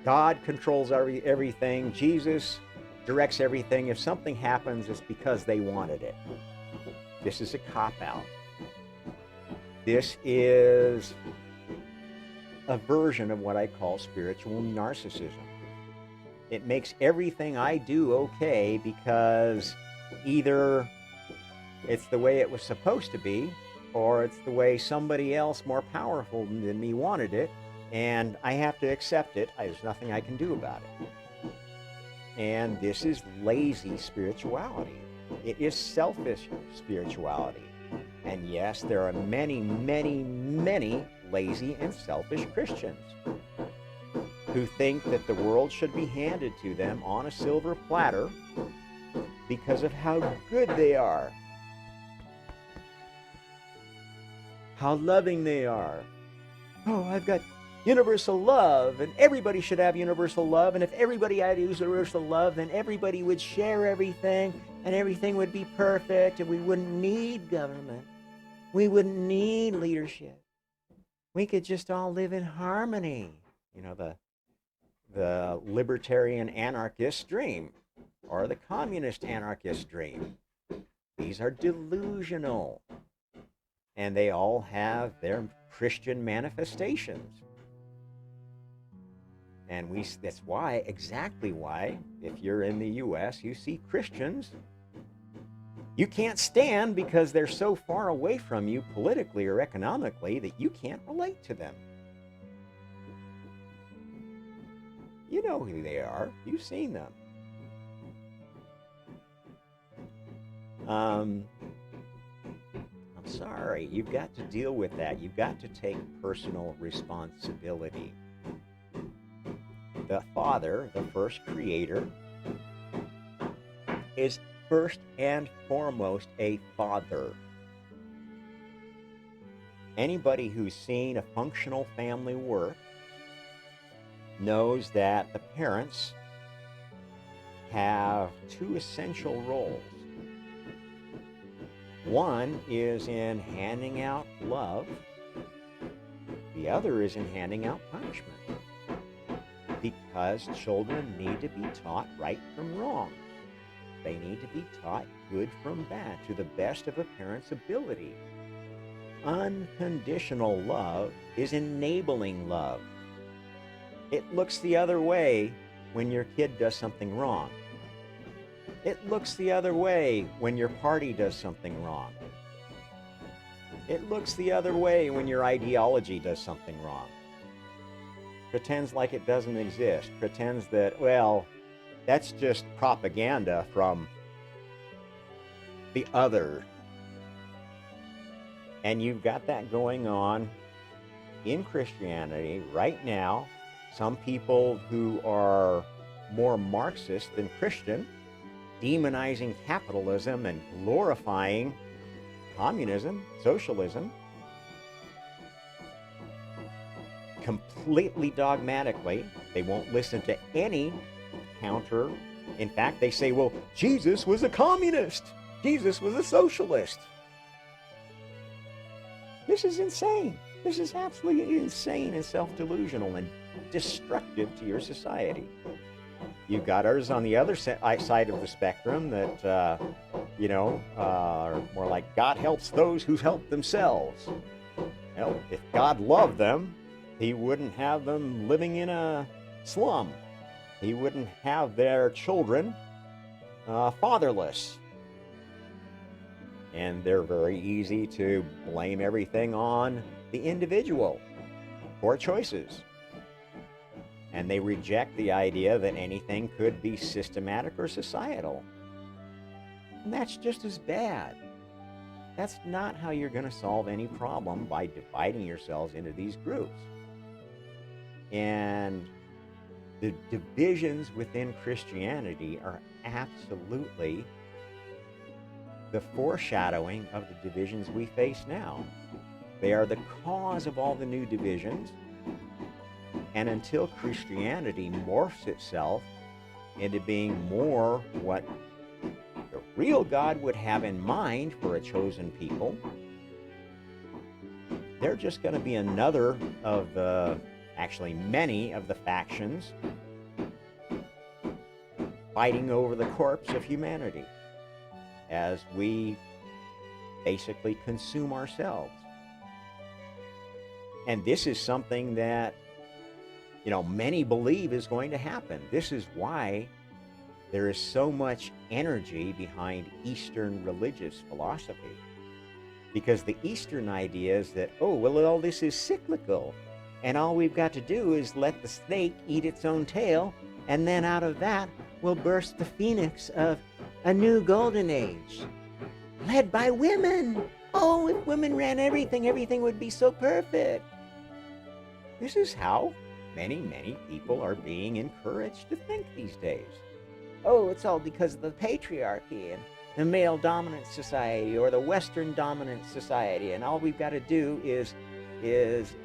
God controls everything. Jesus directs everything. If something happens, it's because they wanted it. This is a cop-out. This is a version of what I call spiritual narcissism. It makes everything I do okay because either it's the way it was supposed to be, or it's the way somebody else more powerful than me wanted it, and I have to accept it. There's nothing I can do about it. And this is lazy spirituality. It is selfish spirituality. And yes, there are many, many, many lazy and selfish Christians who think that the world should be handed to them on a silver platter because of how good they are, how loving they are. Oh, I've got universal love, and everybody should have universal love, and if everybody had universal love, then everybody would share everything, and everything would be perfect, and we wouldn't need government. We wouldn't need leadership. We could just all live in harmony. You know, the libertarian anarchist dream, or the communist anarchist dream. These are delusional, and they all have their Christian manifestations. And that's why, exactly why, if you're in the US, you see Christians you can't stand because they're so far away from you politically or economically that you can't relate to them. You know who they are. You've seen them. I'm sorry. You've got to deal with that. You've got to take personal responsibility. The Father, the first creator, is first and foremost a father. Anybody who's seen a functional family work knows that the parents have two essential roles. One is in handing out love. The other is in handing out punishment. Because children need to be taught right from wrong. They need to be taught good from bad to the best of a parent's ability. Unconditional love is enabling love. It looks the other way when your kid does something wrong. It looks the other way when your party does something wrong. It looks the other way when your ideology does something wrong. Pretends like it doesn't exist. Pretends that, well, that's just propaganda from the other. And you've got that going on in Christianity right now. Some people who are more Marxist than Christian, demonizing capitalism and glorifying communism, socialism, completely dogmatically. They won't listen to any counter. In fact, they say, well, Jesus was a communist. Jesus was a socialist. This is insane. This is absolutely insane and self-delusional and destructive to your society. You've got others on the other side of the spectrum that, are more like God helps those who help themselves. Well, if God loved them, he wouldn't have them living in a slum. He wouldn't have their children fatherless. And they're very easy to blame everything on the individual for choices. And they reject the idea that anything could be systematic or societal. And that's just as bad. That's not how you're going to solve any problem, by dividing yourselves into these groups. And the divisions within Christianity are absolutely the foreshadowing of the divisions we face now. They are the cause of all the new divisions. And until Christianity morphs itself into being more what the real God would have in mind for a chosen people, they're just going to be another of the, actually many of the factions fighting over the corpse of humanity as we basically consume ourselves. And this is something that many believe is going to happen. This is why there is so much energy behind Eastern religious philosophy. Because the Eastern idea is that, oh, well, all this is cyclical. And all we've got to do is let the snake eat its own tail. And then out of that will burst the phoenix of a new golden age, led by women. Oh, if women ran everything, everything would be so perfect. This is how many, many people are being encouraged to think these days. Oh, it's all because of the patriarchy and the male dominant society or the Western dominant society, and all we've got to do is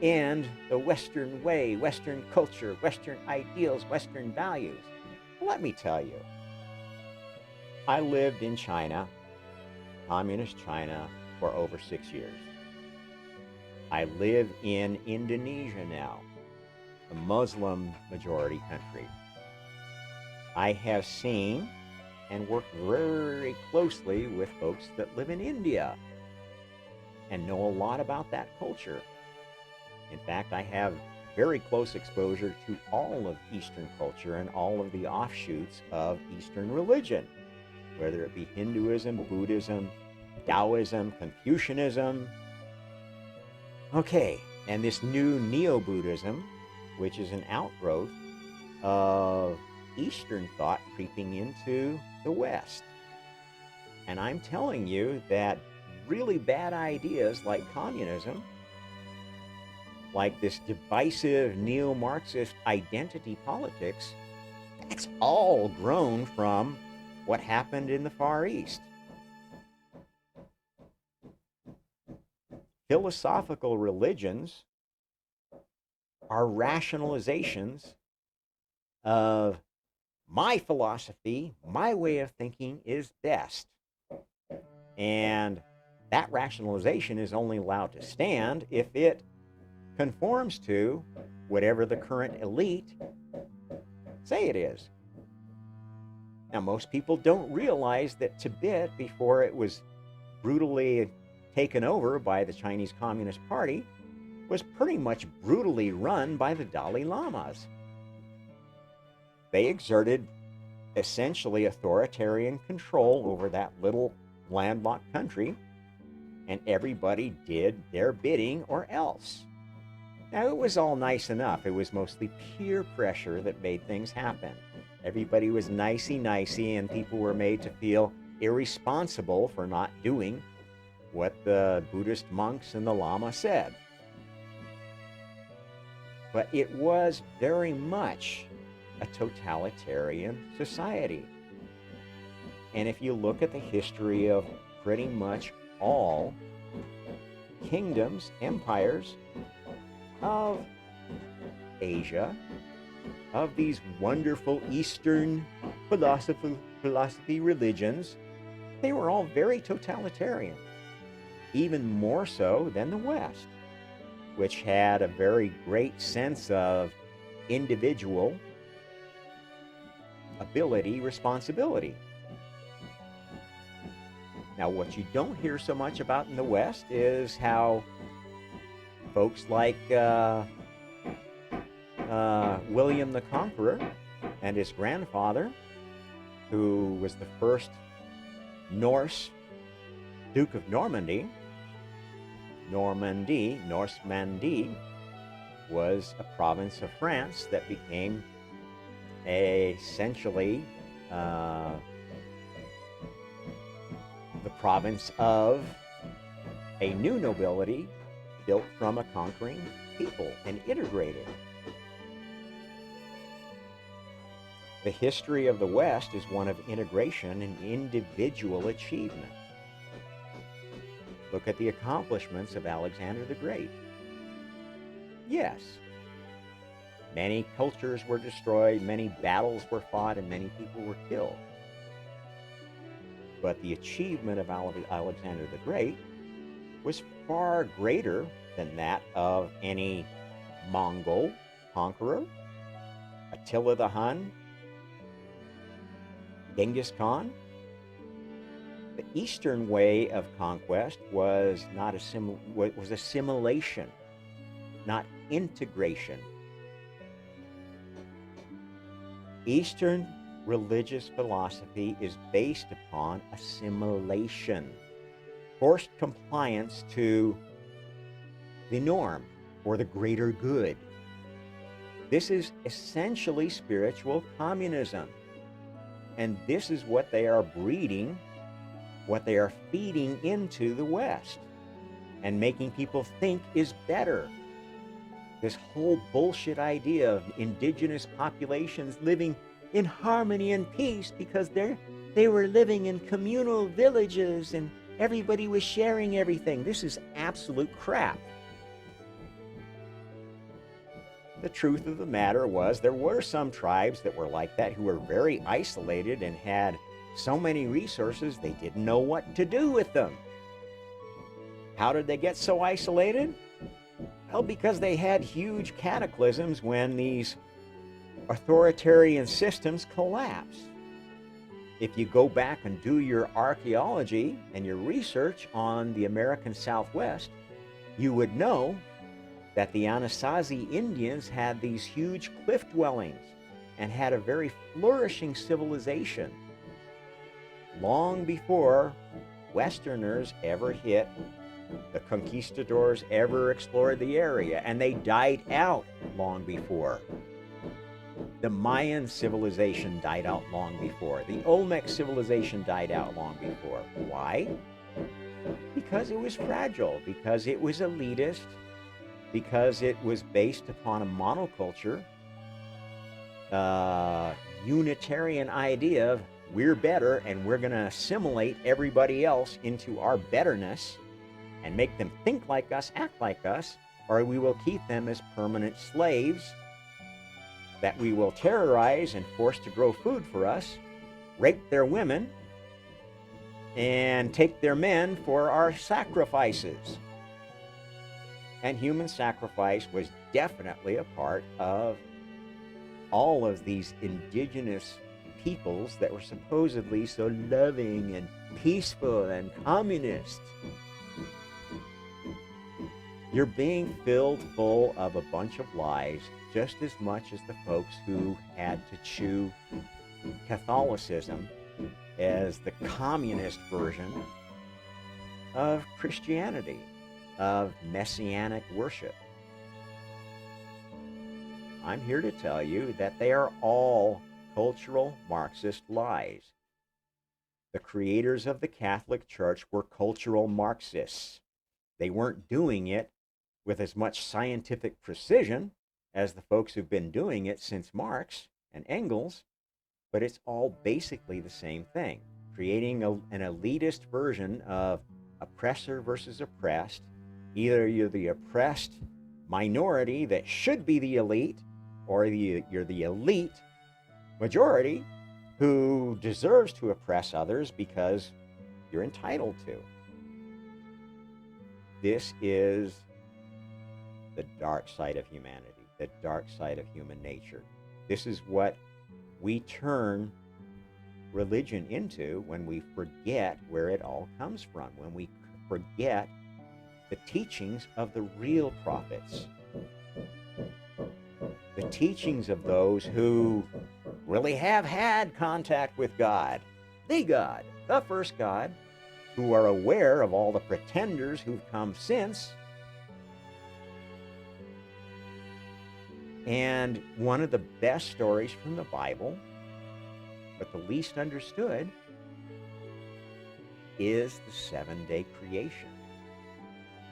end the Western way, Western culture, Western ideals, Western values. Let me tell you, I lived in China, communist China, for over 6 years. I live in Indonesia now, a Muslim majority country. I have seen and worked very closely with folks that live in India and know a lot about that culture. In fact, I have very close exposure to all of Eastern culture and all of the offshoots of Eastern religion, whether it be Hinduism, Buddhism, Taoism, Confucianism. Okay, and this new Neo-Buddhism, which is an outgrowth of Eastern thought creeping into the West. And I'm telling you that really bad ideas like communism, like this divisive neo-Marxist identity politics, that's all grown from what happened in the Far East. Philosophical religions are rationalizations of my philosophy, my way of thinking is best. And that rationalization is only allowed to stand if it conforms to whatever the current elite say it is. Now, most people don't realize that Tibet, before it was brutally taken over by the Chinese Communist Party, was pretty much brutally run by the Dalai Lamas. They exerted essentially authoritarian control over that little landlocked country, and everybody did their bidding or else. Now, it was all nice enough. It was mostly peer pressure that made things happen. Everybody was nicey-nicey, and people were made to feel irresponsible for not doing what the Buddhist monks and the Lama said. But it was very much a totalitarian society. And if you look at the history of pretty much all kingdoms, empires of Asia, of these wonderful Eastern philosophy religions, they were all very totalitarian, even more so than the West, which had a very great sense of individual ability, responsibility. Now, what you don't hear so much about in the West is how folks like William the Conqueror and his grandfather, who was the first Norse Duke of Normandy, Normandy was a province of France that became essentially the province of a new nobility built from a conquering people and integrated. The history of the West is one of integration and individual achievement. Look at the accomplishments of Alexander the Great. Yes, many cultures were destroyed, many battles were fought, and many people were killed. But the achievement of Alexander the Great was far greater than that of any Mongol conqueror, Attila the Hun, Genghis Khan. The Eastern way of conquest was not was assimilation, not integration. Eastern religious philosophy is based upon assimilation, forced compliance to the norm or the greater good. This is essentially spiritual communism. And this is what they are breeding, what they are feeding into the West and making people think is better. This whole bullshit idea of indigenous populations living in harmony and peace because they were living in communal villages and everybody was sharing everything. This is absolute crap. The truth of the matter was there were some tribes that were like that who were very isolated and had so many resources they didn't know what to do with them. How did they get so isolated? Well, because they had huge cataclysms when these authoritarian systems collapsed. If you go back and do your archaeology and your research on the American Southwest, you would know that the Anasazi Indians had these huge cliff dwellings and had a very flourishing civilization long before Westerners ever hit, the conquistadors ever explored the area, and they died out long before. The Mayan civilization died out long before. The Olmec civilization died out long before. Why? Because it was fragile, because it was elitist, because it was based upon a monoculture, Unitarian idea of we're better and we're going to assimilate everybody else into our betterness and make them think like us, act like us, or we will keep them as permanent slaves that we will terrorize and force to grow food for us, rape their women, and take their men for our sacrifices. And human sacrifice was definitely a part of all of these indigenous peoples that were supposedly so loving and peaceful and communist. You're being filled full of a bunch of lies just as much as the folks who had to chew Catholicism as the communist version of Christianity, of messianic worship. I'm here to tell you that they are all cultural Marxist lies. The creators of the Catholic Church were cultural Marxists. They weren't doing it with as much scientific precision as the folks who've been doing it since Marx and Engels, but it's all basically the same thing, creating an elitist version of oppressor versus oppressed. Either you're the oppressed minority that should be the elite, or you're the elite majority who deserves to oppress others because you're entitled to. This is the dark side of humanity, the dark side of human nature. This is what we turn religion into when we forget where it all comes from, when we forget the teachings of the real prophets, the teachings of those who really have had contact with God, the first God, who are aware of all the pretenders who've come since. And one of the best stories from the Bible, but the least understood, is the 7-day creation.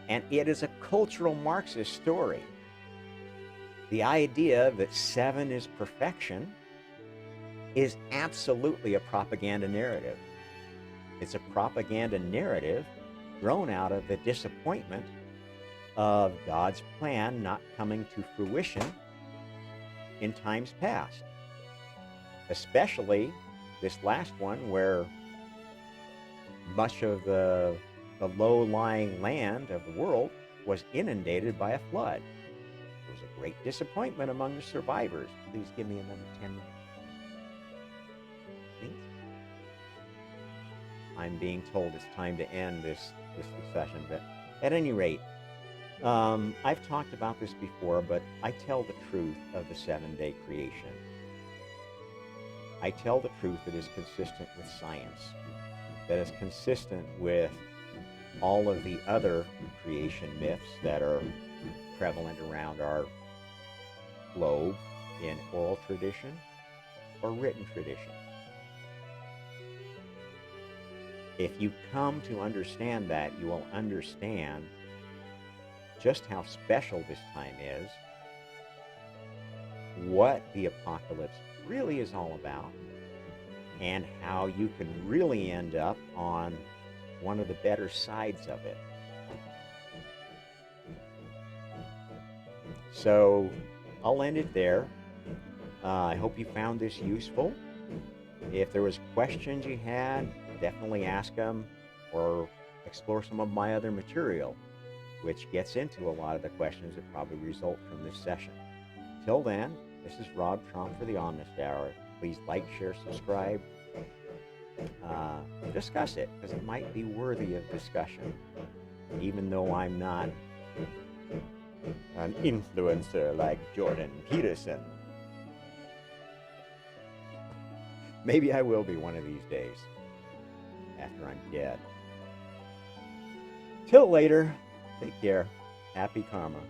And it is a cultural Marxist story. The idea that 7 is perfection is absolutely a propaganda narrative. It's a propaganda narrative grown out of the disappointment of God's plan not coming to fruition in times past. Especially this last one, where much of the low-lying land of the world was inundated by a flood. It was a great disappointment among the survivors. Please give me another 10 minutes. Please. I'm being told it's time to end this session, but at any rate, I've talked about this before, but I tell the truth of the 7-day creation. I tell the truth that is consistent with science, that is consistent with all of the other creation myths that are prevalent around our globe in oral tradition or written tradition. If you come to understand that, you will understand just how special this time is, what the apocalypse really is all about, and how you can really end up on one of the better sides of it. So I'll end it there. I hope you found this useful. If there was questions you had, definitely ask them or explore some of my other material, which gets into a lot of the questions that probably result from this session. Till then, this is Rob Trump for the Omnist Hour. Please like, share, subscribe. Discuss it, because it might be worthy of discussion, even though I'm not an influencer like Jordan Peterson. Maybe I will be one of these days, after I'm dead. Till later, take care. Happy karma.